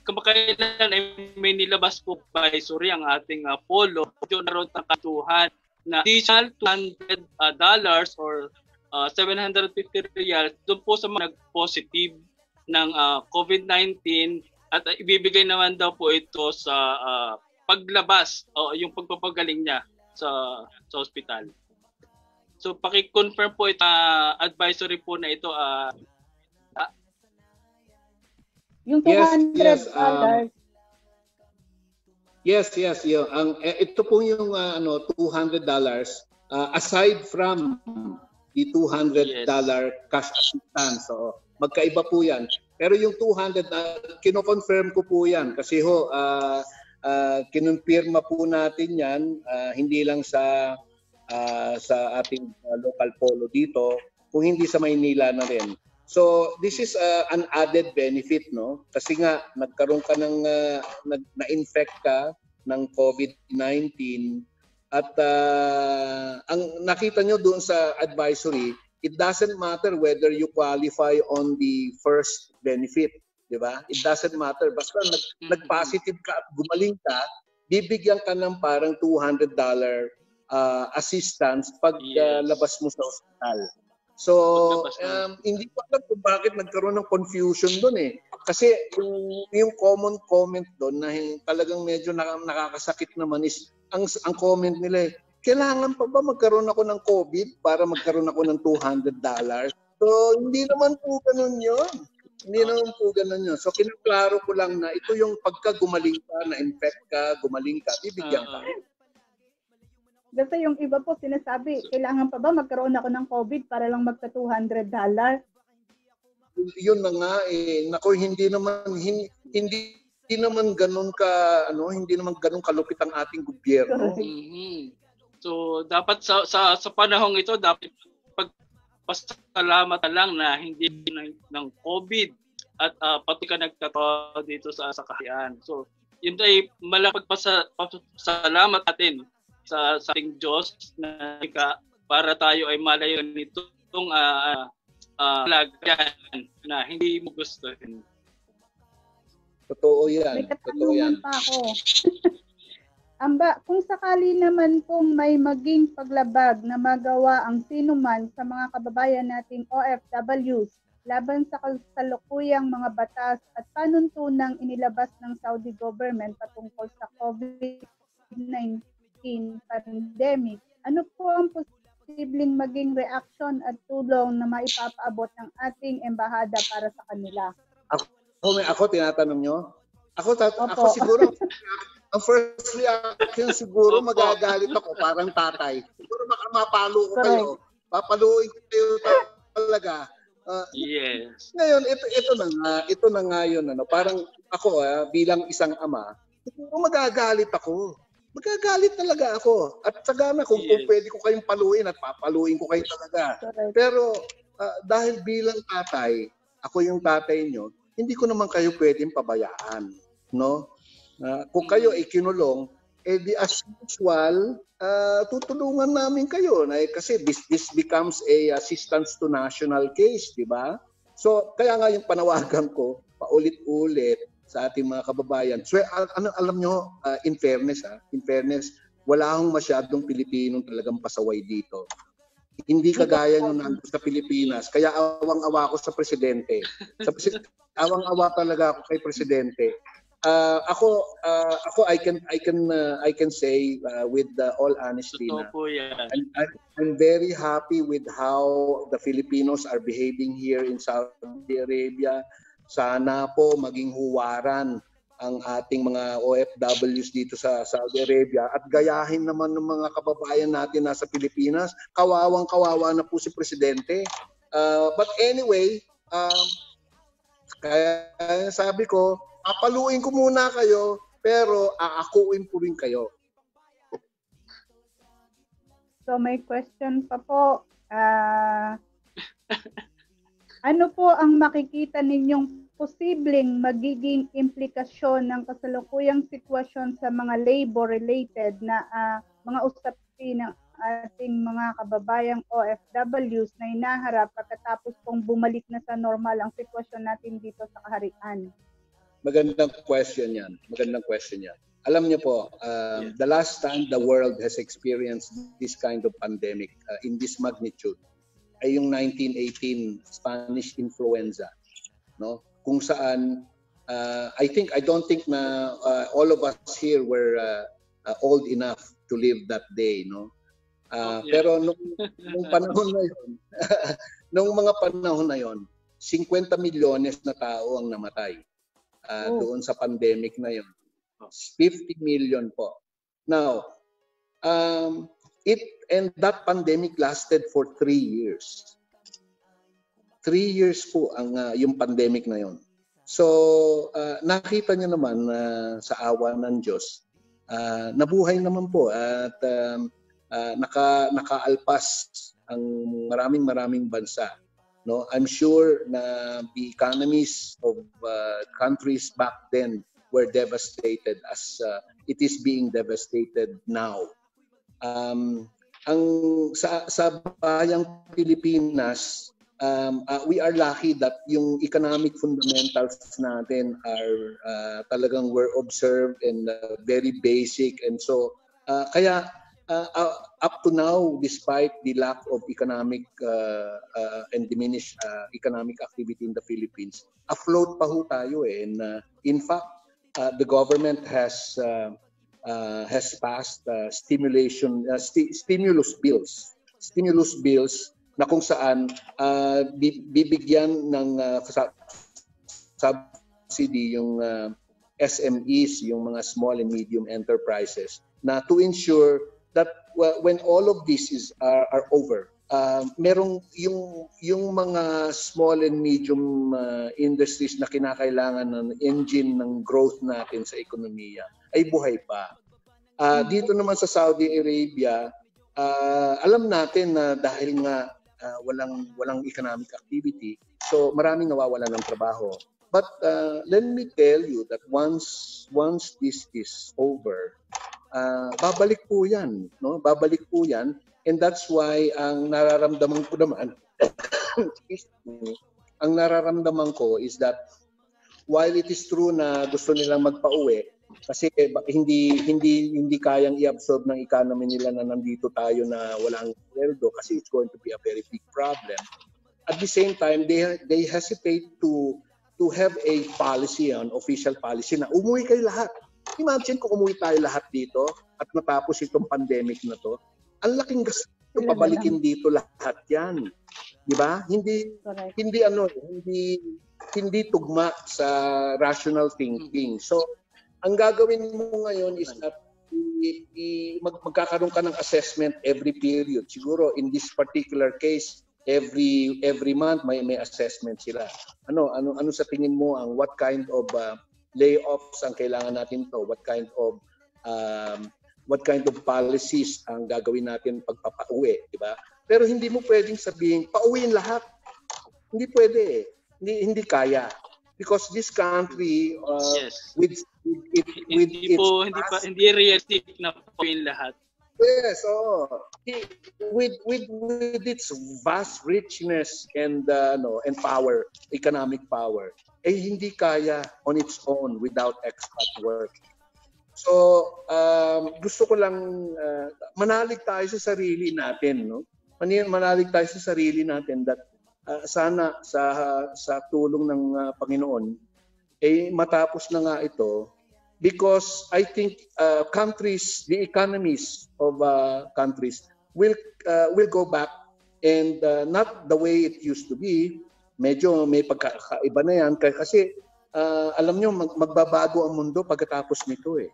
kamakailan ay may nilabas po advisory ang ating polo. Doon naroon ng katuhan na additional $200 or 750 riyal doon po sa mga nag-positive ng COVID-19 at ibibigay naman daw po ito sa paglabas o yung pagpapagaling niya sa hospital. So paki-confirm po ito advisory po na ito yung $200. Yes. Ito po yung $200 aside from the $200 cash assistance. So, magkaiba po yan. Pero yung 200 kino-confirm ko po yan kasi kinumpirma po natin yan hindi lang sa ating local polo dito, kung hindi sa Maynila na rin. So this is an added benefit, no? Kasi nga nagkaroon ka ng na-infect ka ng COVID-19 at ang nakita nyo doon sa advisory, it doesn't matter whether you qualify on the first benefit di ba? It doesn't matter. Basta nag-positive ka at gumaling ka, bibigyan ka ng parang $200 assistance pag labas mo sa ospital. So, hindi ko alam kung bakit nagkaroon ng confusion doon eh. Kasi yung common comment doon na talagang medyo nakakasakit naman is, ang comment nila eh, kailangan pa ba magkaroon ako ng COVID para magkaroon ako ng $200? So, hindi naman po ganun yun. Hindi naman po ganun yun. So, kinaklaro ko lang na ito yung pagka gumaling ka, na-infect ka, gumaling ka, bibigyan ka. Kasi yung iba po sinasabi, kailangan pa ba magkaroon ako ng COVID para lang magka $200? Yun na nga eh. Nako, hindi naman ganun kalupit ang ating gobyerno. So dapat sa panahong ito dapat pagpasalamat lang na hindi ng COVID at pati ka nagtatawa dito sa kaharian. So yun ay malaking pagpasalamat natin sa ating Diyos na para tayo ay malayo nitong lagyan na hindi mo gustuhin. Totoo yan. May katanungan pa ako. Amba, kung sakali naman pong may maging paglabag na magawa ang sinuman sa mga kababayan nating OFWs laban sa kasalukuyang mga batas at panuntunang inilabas ng Saudi government patungkol sa Covid19 pandemic, ano po ang posibleng maging reaction at tulong na maipapaabot ng ating embahada para sa kanila? Ako tinatanong nyo? Ako siguro, ang first reaction siguro magagalit ako, parang tatay. Siguro mapalo ko kayo. Papaluin ko kayo talaga. Yes. Ngayon, ito na nga yun. Parang ako, bilang isang ama, siguro magagalit ako. Magagalit talaga ako. At sagana kung pwede ko kayong paluin at papaluin ko kayo talaga. Pero dahil bilang tatay, ako yung tatay nyo, hindi ko naman kayo pwedeng pabayaan. No? Kung kayo ay kinulong, di as usual, tutulungan namin kayo. Kasi this becomes a assistance to national case, di ba? So, kaya nga yung panawagan ko, paulit-ulit, sa ating mga kababayan. So, alam nyo, in fairness, wala akong masyadong Pilipinong talagang pasaway dito. Hindi kagaya nung nandun sa Pilipinas. Kaya awang-awa ako sa presidente. Awang-awa talaga ako kay presidente. Ako I can say with all honesty na I'm very happy with how the Filipinos are behaving here in Saudi Arabia. Sana po maging huwaran ang ating mga OFWs dito sa Saudi Arabia at gayahin naman ng mga kababayan natin nasa Pilipinas. Kawawang-kawawa na po si Presidente. But anyway, kaya sabi ko, papaluin ko muna kayo, pero aakuin po rin kayo. So may question pa po. Ano po ang makikita ninyong posibleng magiging implikasyon ng kasalukuyang sitwasyon sa mga labor-related na mga usapin ng ating mga kababayang OFWs na hinaharap pagkatapos pong bumalik na sa normal ang sitwasyon natin dito sa kaharian? Magandang question yan. Alam niyo po, the last time the world has experienced this kind of pandemic in this magnitude ay yung 1918 Spanish influenza, no? Kung saan I don't think na all of us here were old enough to live that day, no? Pero nung panahon na yon, nung mga panahon na yon, 50 milyones na tao ang namatay doon sa pandemic na yon. 50 million po. Now, that pandemic lasted for 3 years. 3 years po ang yung pandemic na yon. So, nakita niyo naman sa awa ng Diyos, nabuhay naman po at nakaalpas ang maraming bansa. No, I'm sure na the economies of countries back then were devastated as it is being devastated now. Ang sa bayang Pilipinas, we are lucky that yung economic fundamentals natin are talagang were observed and very basic, and so kaya up to now, despite the lack of economic and diminished economic activity in the Philippines, afloat pa ho tayo eh. And in fact, the government has passed stimulus bills na kung saan bibigyan ng subsidy yung SMEs, yung mga small and medium enterprises, na to ensure that when all of this are over, merong yung mga small and medium industries na kinakailangan ng engine ng growth natin sa ekonomiya ay buhay pa. Dito naman sa Saudi Arabia, alam natin na dahil nga walang economic activity, so maraming nawawalan ng trabaho. But let me tell you that once this is over, babalik po yan, no? Babalik po yan, and that's why ang nararamdaman ko naman, ang nararamdaman ko is that while it is true na gusto nilang magpa-uwi, kasi hindi kayang i-absorb ng economy nila na nandito tayo na walang sweldo, kasi it's going to be a very big problem. At the same time, they hesitate to have a policy, an official policy na umuwi kayo lahat. Imagine kung umuwi tayo lahat dito at matapos itong pandemic na to, ang laking gasto pabalikin dito lahat yan. Di ba? Hindi tugma sa rational thinking. So, ang gagawin mo ngayon is that magkakaroon ka ng assessment every period. Siguro in this particular case, every month may assessment sila. Ano sa tingin mo ang what kind of layoffs ang kailangan natin to? What kind of policies ang gagawin natin pagpapauwi, di ba? Pero hindi mo pwedeng sabihin pauwiin lahat. Hindi pwede. Hindi kaya. Because this country hindi realistic na pauwiin lahat. Yes, with its vast richness and power, economic power, hindi kaya on its own without expat work. So gusto ko lang manalig tayo sa sarili natin, no? Manalig tayo sa sarili natin that sana sa tulong ng Panginoon matapos na nga ito. Because I think countries, the economies of countries will go back and not the way it used to be. Medyo may pagkakaiba na yan kasi alam nyo magbabago ang mundo pagkatapos nito eh.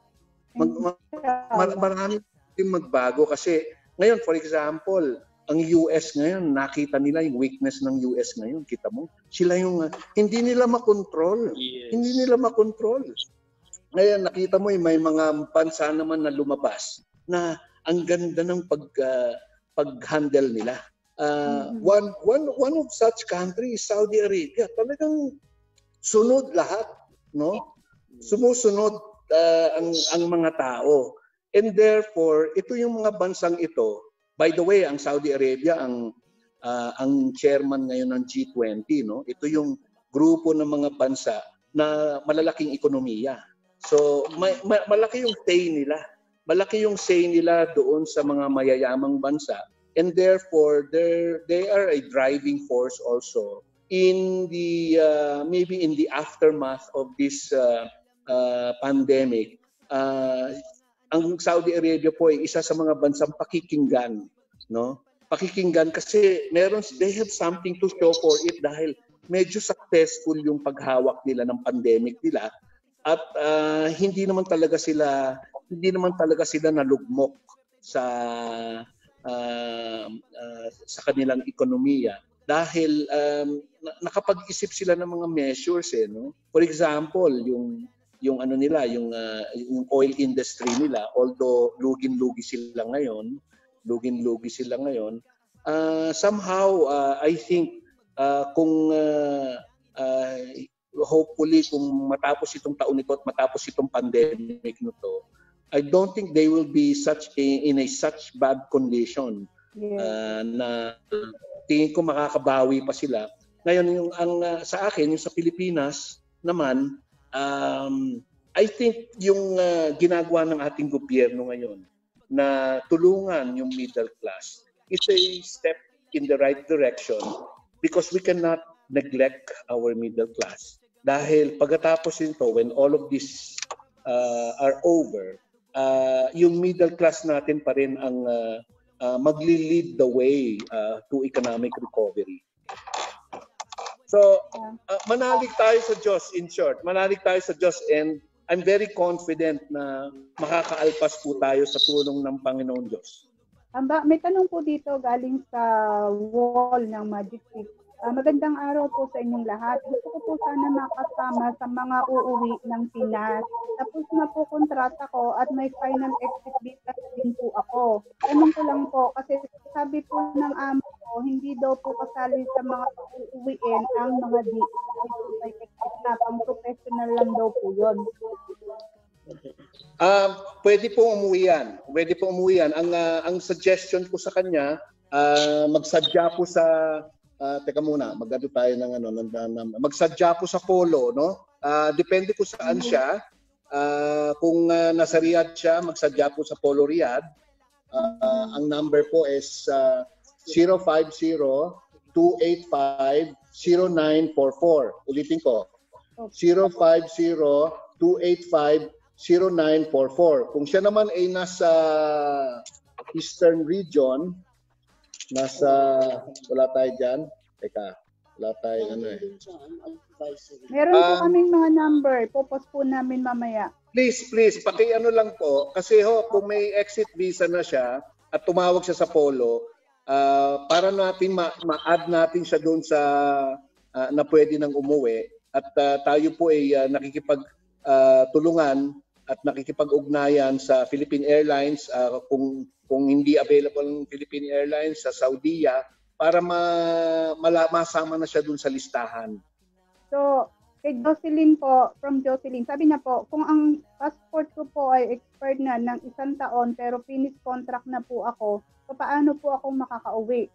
Marami din magbago kasi ngayon, for example, ang US ngayon, nakita nila yung weakness ng US ngayon. Kita mo, sila yung hindi nila makontrol. Yes. Hindi nila makontrol. Ngayon, nakita mo may mga bansa naman na lumabas na ang ganda ng pag-handle nila. One of such country is Saudi Arabia. Talagang sunod lahat, no? Sumusunod ang mga tao. And therefore, ito yung mga bansang ito. By the way, ang Saudi Arabia ang chairman ngayon ng G20, no? Ito yung grupo ng mga bansa na malalaking ekonomiya. So malaki yung say nila. Malaki yung say nila doon sa mga mayayamang bansa. And therefore they are a driving force also in the maybe in the aftermath of this pandemic. Ang Saudi Arabia po ay isa sa mga bansang pakikinggan, no? Pakikinggan kasi they have something to show for it dahil medyo successful yung paghawak nila ng pandemic nila. At hindi naman talaga sila nalugmok sa kanilang ekonomiya dahil nakapag-isip sila ng mga measures no. For example, yung ano nila, yung oil industry nila, although lugin-lugi sila ngayon, somehow I think kung hopefully kung matapos itong taon nito at matapos itong pandemic nito, I don't think they will be in such bad condition na tingin ko makakabawi pa sila. Ngayon yung sa akin yung sa Pilipinas naman, I think yung ginagawa ng ating gobyerno ngayon na tulungan yung middle class is a step in the right direction because we cannot neglect our middle class. Dahil pagkatapos nito, when all of this are over, yung middle class natin pa rin ang magli-lead the way to economic recovery. So, manalig tayo sa Diyos, in short. Manalig tayo sa Diyos, and I'm very confident na makakaalpas po tayo sa tulong ng Panginoon Diyos. May tanong po dito galing sa wall ng Magic 6. Magandang araw po sa inyong lahat. Gusto ko po sana makasama sa mga uuwi ng Pinas. Tapos na po kontrata ko at may final exit visa din po ako. Tanong ko lang po, kasi sabi po ng amo ko, hindi daw po kasali sa mga uuwiin ang mga may exit na. Pang-professional lang daw po yun. Pwede po umuwi yan. Pwede po umuwi yan. Ang suggestion ko sa kanya, magsadya po sa teka muna, magano tayo ng magsadya po sa polo, no? Depende ko saan siya. Kung nasa Riyadh siya, magsadya po sa Polo Riyadh. Ang number po is 050-285-0944. Ulitin ko. 050-285-0944. Kung siya naman ay nasa Eastern Region, wala tayo dyan. Teka, wala tayo Meron po kaming mga number. Popost po namin mamaya. Please, lang po. Kasi kung may exit visa na siya at tumawag siya sa Polo, para natin ma-add natin siya doon sa na pwede nang umuwi. At tayo po ay nakikipagtulungan at nakikipag-ugnayan sa Philippine Airlines kung hindi available ng Philippine Airlines sa Saudiya para masama na siya dun sa listahan. So, kay Jocelyn po, from Jocelyn, sabi niya po, kung ang passport ko po ay expired na ng 1 taon pero finish contract na po ako, paano po ako makakauwi?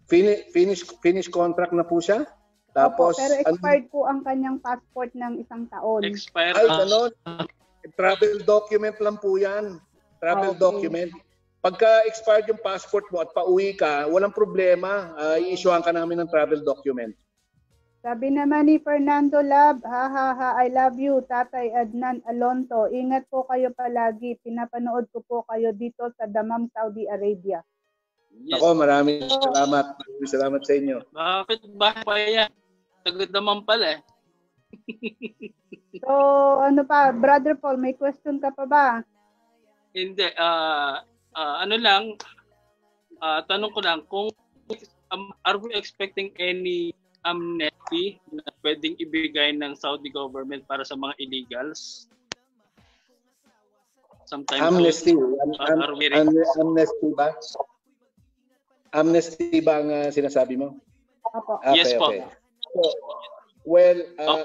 Finish contract na po siya? Tapos, pero expired po ang kanyang passport ng 1 taon. Expired. Ay, ganon. Travel document lang po yan. Travel document. Pagka expired yung passport mo at pauwi ka, walang problema. I-issuean ka namin ng travel document. Sabi naman ni Fernando Lab, I love you, Tatay Adnan Alonto. Ingat po kayo palagi. Pinapanood ko po kayo dito sa Dammam, Saudi Arabia. Yes. Ako, maraming salamat. Maraming salamat sa inyo. Bakit ba yan? Tagot naman pala eh. So, ano pa, Brother Paul, may question ka pa ba? Hindi. Tanong ko lang, kung are we expecting any amnesty na pwedeng ibigay ng Saudi government para sa mga illegals? Sometimes amnesty. Amnesty ba? Amnesty ba ang sinasabi mo? Opo. Okay, yes po. Okay. So,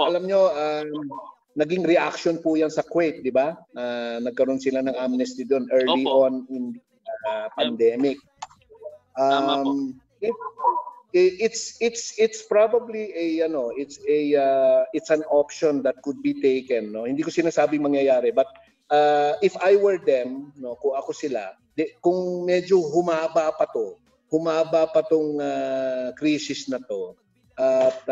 alam nyo, naging reaction po yan sa Kuwait, di ba? Nagkaroon sila ng amnesty doon early on in the pandemic. It's probably it's an option that could be taken, no? Hindi ko sinasabing mangyayari, but if I were them, no, kung ako sila, kung medyo humaba pa tong crisis na to, at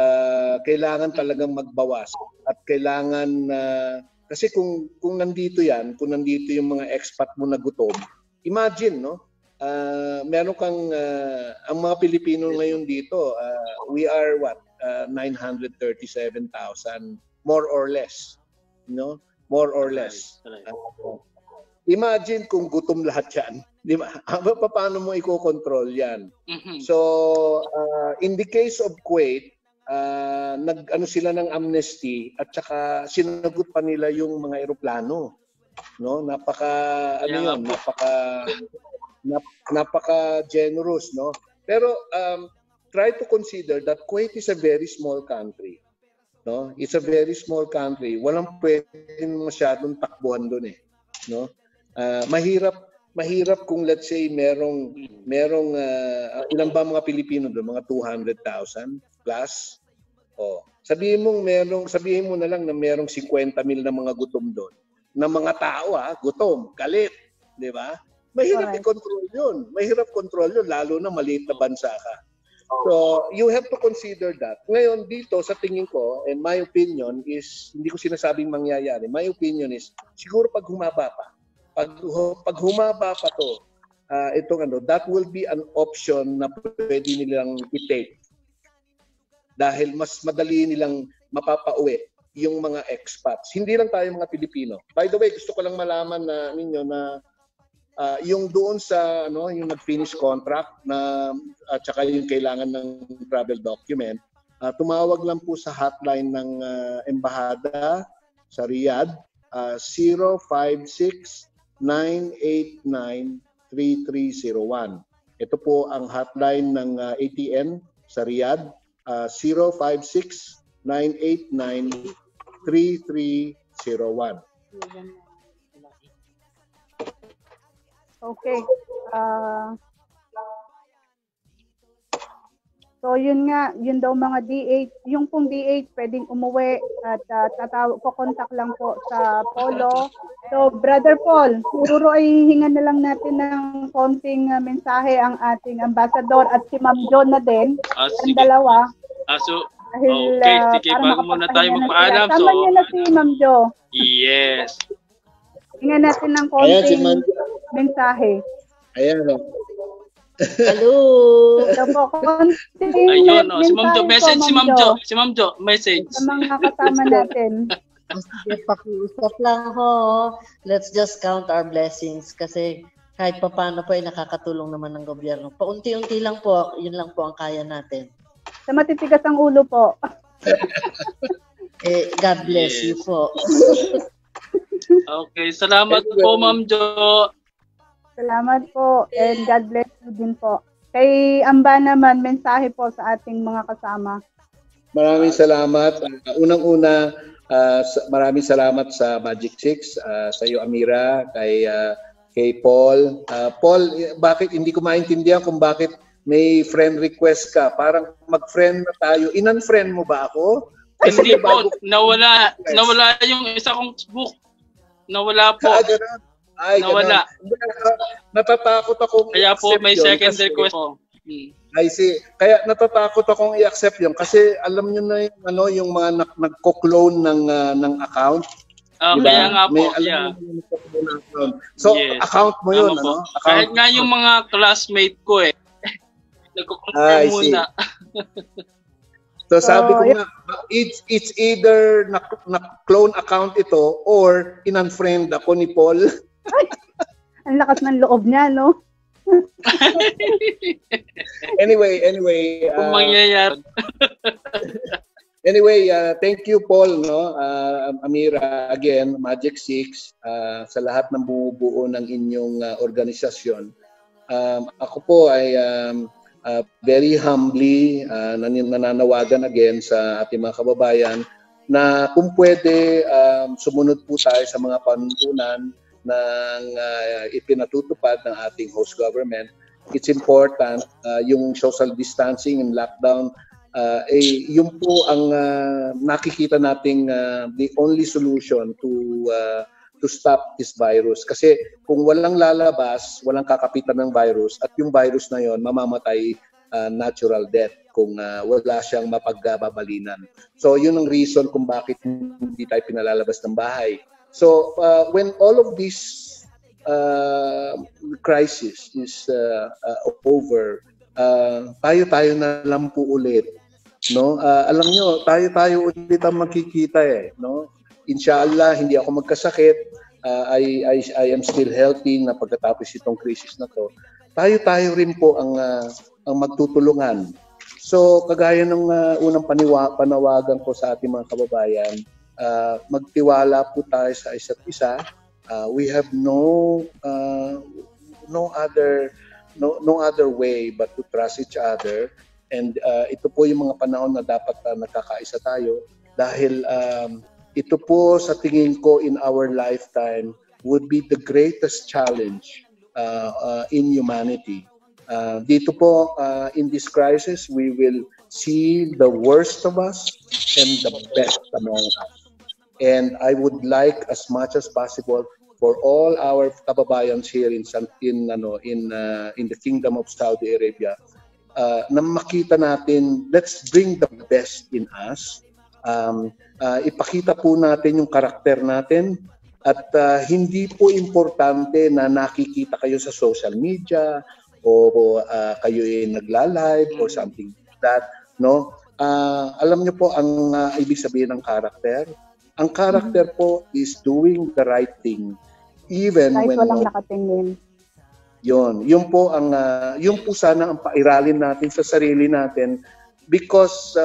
kailangan talagang magbawas at kailangan kasi kung nandito yung mga expat mo na gutom, imagine, no, meron kang ang mga Pilipino ngayon dito, we are 937,000 more or less, no, more or less. Imagine kung gutom lahat yan, di ba? Paano mo i-control yan? So, in the case of Kuwait, nag-ano sila ng amnesty at saka sinagot pa nila yung mga eroplano, no? Napaka generous, no? Pero try to consider that Kuwait is a very small country, no? It's a very small country. Walang pwedeng masyadong takbuhan doon, no? mahirap kung let's say merong ilan ba mga Pilipino doon? Mga 200,000 plus. Oh, sabihin mo na lang na merong 50,000 na mga gutom doon. Na mga tao gutom, galit, 'di ba? Mahirap i-control 'yun. Mahirap control 'yun lalo na maliit na bansa ka. So, you have to consider that. Ngayon dito sa tingin ko, and my opinion is hindi ko sinasabing mangyayari. My opinion is siguro pag humaba pa. Pag humaba pa 'to, that will be an option na pwede nilang i-take. Dahil mas madali nilang mapapauwi yung mga expats. Hindi lang tayo mga Pilipino. By the way, gusto ko lang malaman na ninyo na yung doon sa yung nag-finish contract na at saka yung kailangan ng travel document, tumawag lang po sa hotline ng embahada sa Riyadh, 056-989-3301. Ito po ang hotline ng ATN sa Riyadh, 056-989-3301. Okay. So yun nga, yun daw mga D8, yung pong D8 pwedeng umuwi at contact lang po sa Polo. So Brother Paul, siguro ay hingan na lang natin ng konting mensahe ang ating ambassador at si Ma'am John na din, ang dalawa. Dahil, sige, bago muna tayo magpaalam. Tama niya na si Ma'am Jo. Yes. Hingan natin ng konting mensahe. Ayan o. Hello. Ayun, si Ma'am Jo. Message si Ma'am Jo. Si Ma'am Jo, message. Sa mga kasama natin. Sige, pakiusap lang ho. Let's just count our blessings kasi kahit pa paano po ay nakakatulong naman ng gobyerno. Paunti-unti lang po, yun lang po ang kaya natin. Sa matitigas ang ulo po. God bless you po. Okay, salamat po Ma'am Jo. Salamat po and God bless you din po. Kay Amba naman, mensahe po sa ating mga kasama. Maraming salamat. Unang-una, maraming salamat sa Magic 6, sa iyo Amira, kay Paul. Paul, bakit hindi ko maintindihan kung bakit may friend request ka? Parang mag-friend na tayo. In-unfriend mo ba ako? Hindi po, nawala yung isa kong book. Nawala po. Nawala. Natatakot akong kaya po may second request po. I see. Kaya natatakot akong i-accept yun kasi alam niyo na yung mga nagko-clone ng account. Diba? Kaya nga po. So, account mo yun, Account kahit nga yung mga classmate ko nagko-clone muna. So sabi ko nga, it's either na-clone account ito or in-unfriend ako ni Paul. Ay, ang lakas ng loob niya, no? Anyway. Kung mangyayari. Anyway, thank you Paul, Amira, again, Magic 6, sa lahat ng bumubuo ng inyong organisasyon. Ako po ay very humbly nananawagan again sa ating mga kababayan na kung pwede sumunod po tayo sa mga panuntunan ng ipinatutupad ng ating host government. It's important yung social distancing and lockdown yung po ang nakikita nating the only solution to stop this virus. Kasi kung walang lalabas, walang kakapitan ng virus at yung virus na yon mamamatay natural death kung wala siyang mapagbabalinan. So yun ang reason kung bakit hindi tayo pinalalabas ng bahay. So when all of this crisis is over, tayo na lang po ulit. Alam nyo, tayo ulit ang magkikita no? Inshallah, hindi ako magkasakit. I am still healthy na pagkatapos itong crisis na to. Tayo rin po ang magtutulungan. So, kagaya ng unang panawagan ko sa ating mga kababayan, magtiwala po tayo sa isa't isa. We have no other way but to trust each other. And ito po yung mga panahon na dapat nagkakaisa tayo dahil ito po sa tingin ko in our lifetime would be the greatest challenge in humanity. Dito po, in this crisis, we will see the worst of us and the best among us. And I would like, as much as possible, for all our kababayans here in the Kingdom of Saudi Arabia, na makita natin, let's bring the best in us. Ipakita po natin yung karakter natin, at hindi po importante na nakikita kayo sa social media o kayo nagla-live or something like that, no? Alam niyo po ang ibig sabihin ng karakter. Ang karakter po is doing the right thing even kahit when walang nakatingin. Yun po sana ang pairalin natin sa sarili natin, because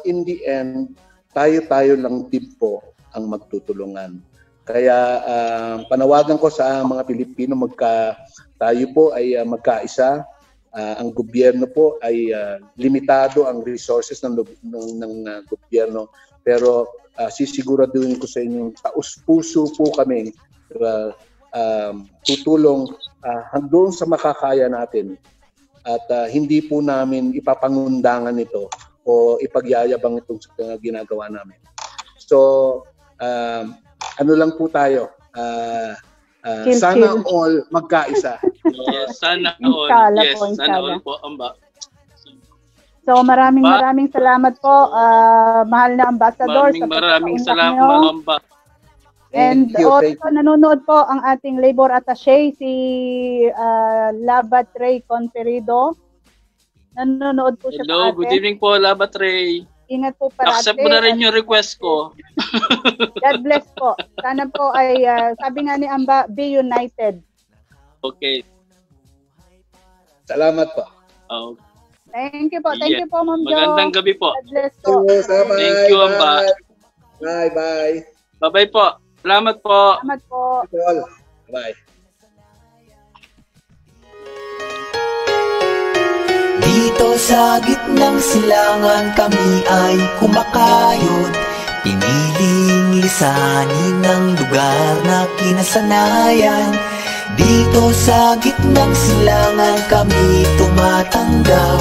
in the end tayo lang din po ang magtutulungan. Kaya panawagan ko sa mga Pilipino, tayo po ay magkaisa. Ang gobyerno po ay limitado ang resources ng gobyerno, pero sisiguraduhin ko sa inyo, taus-puso po kami tutulong hanggang sa makakaya natin, at hindi po namin ipapangundangan ito o ipagyayabang itong ginagawa namin. So ano lang po tayo, sana all magkaisa. Yes, sana all. Yes, sana all po, Amba. So maraming salamat po, mahal na ambassador. Maraming salamat, Amba. And also nanonood po ang ating labor attaché, si Labat Ray Conferido. Nanonood po siya. Hello, good evening po, Labat Ray. Ingat po parati. Accept mo na rin yung request ko. God bless po. Sana po ay, sabi nga ni Amba, be united. Okay. Salamat po. Thank you po. Thank you po, Ma'am Jo. Magandang gabi po. God bless po. Thank you, Amba. Bye. Bye-bye po. Salamat po. Salamat po. Bye. Dito sa gitnang silangan kami ay kumakayod, piniling lisanin ng lugar na kinasanayan. Dito sa gitnang silangan kami tumatanggap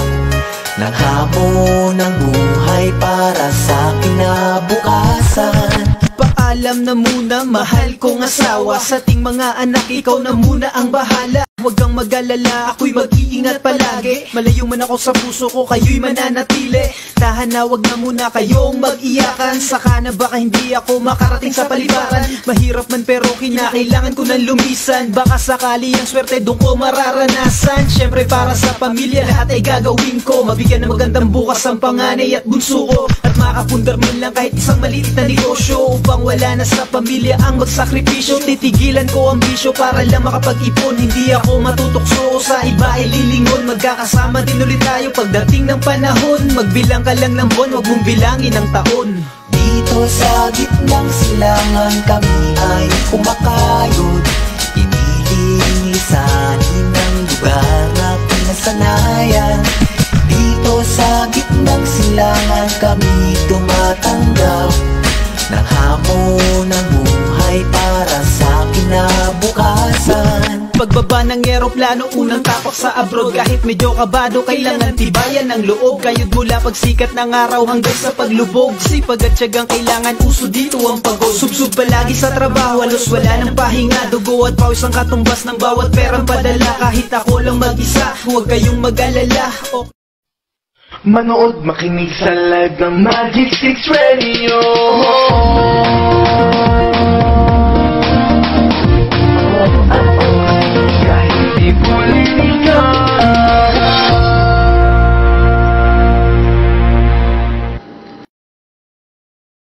ng hamon ng buhay para sa kinabukasan. Paalam na muna, mahal kong asawa, sa ating mga anak, ikaw na muna ang bahala. Huwag kang mag-alala, ako'y mag-iingat palagi. Malayo man ako sa puso ko, kayo'y mananatili. Tahan na, wag na muna kayong mag-iyakan. Saka na baka hindi ako makarating sa paliparan. Mahirap man pero kinakailangan ko ng lumisan. Baka sakali ang swerte doon ko mararanasan. Siyempre para sa pamilya, lahat ay gagawin ko. Mabigyan ng magandang bukas ang panganay at bunso ko. At makapundar man lang kahit isang maliit na negosyo, upang wala na sa pamilya ang magsakripisyo. Titigilan ko ang bisyo para lang makapag-ipon. Hindi ako matutokso sa iba ay lilingon. Magkakasama din ulit tayo pagdating ng panahon. Magbilang ka lang ng buwan, wag mong bilangin ang taon. Dito sa gitnang silangan kami ay kumakayod, piniling lisanin ng lugar na pinasanayan. Dito sa gitnang silangan kami tumatanggap ng hamon ng buhay para sa kinabukasan. Pagbaba ng eroplano, unang tapak sa abroad. Kahit medyo kabado, kailangan tibayan ng loob. Kayod mula pagsikat ng araw hanggang sa paglubog. Sipag at tiyagang kailangan, uso dito ang pagod. Subsub palagi sa trabaho, halos wala ng pahinga. Dugo at pawis ang katumbas ng bawat perang padala. Kahit ako lang mag-isa, huwag kayong mag-alala. Manood, makinig sa live ng Magic 6 Radio.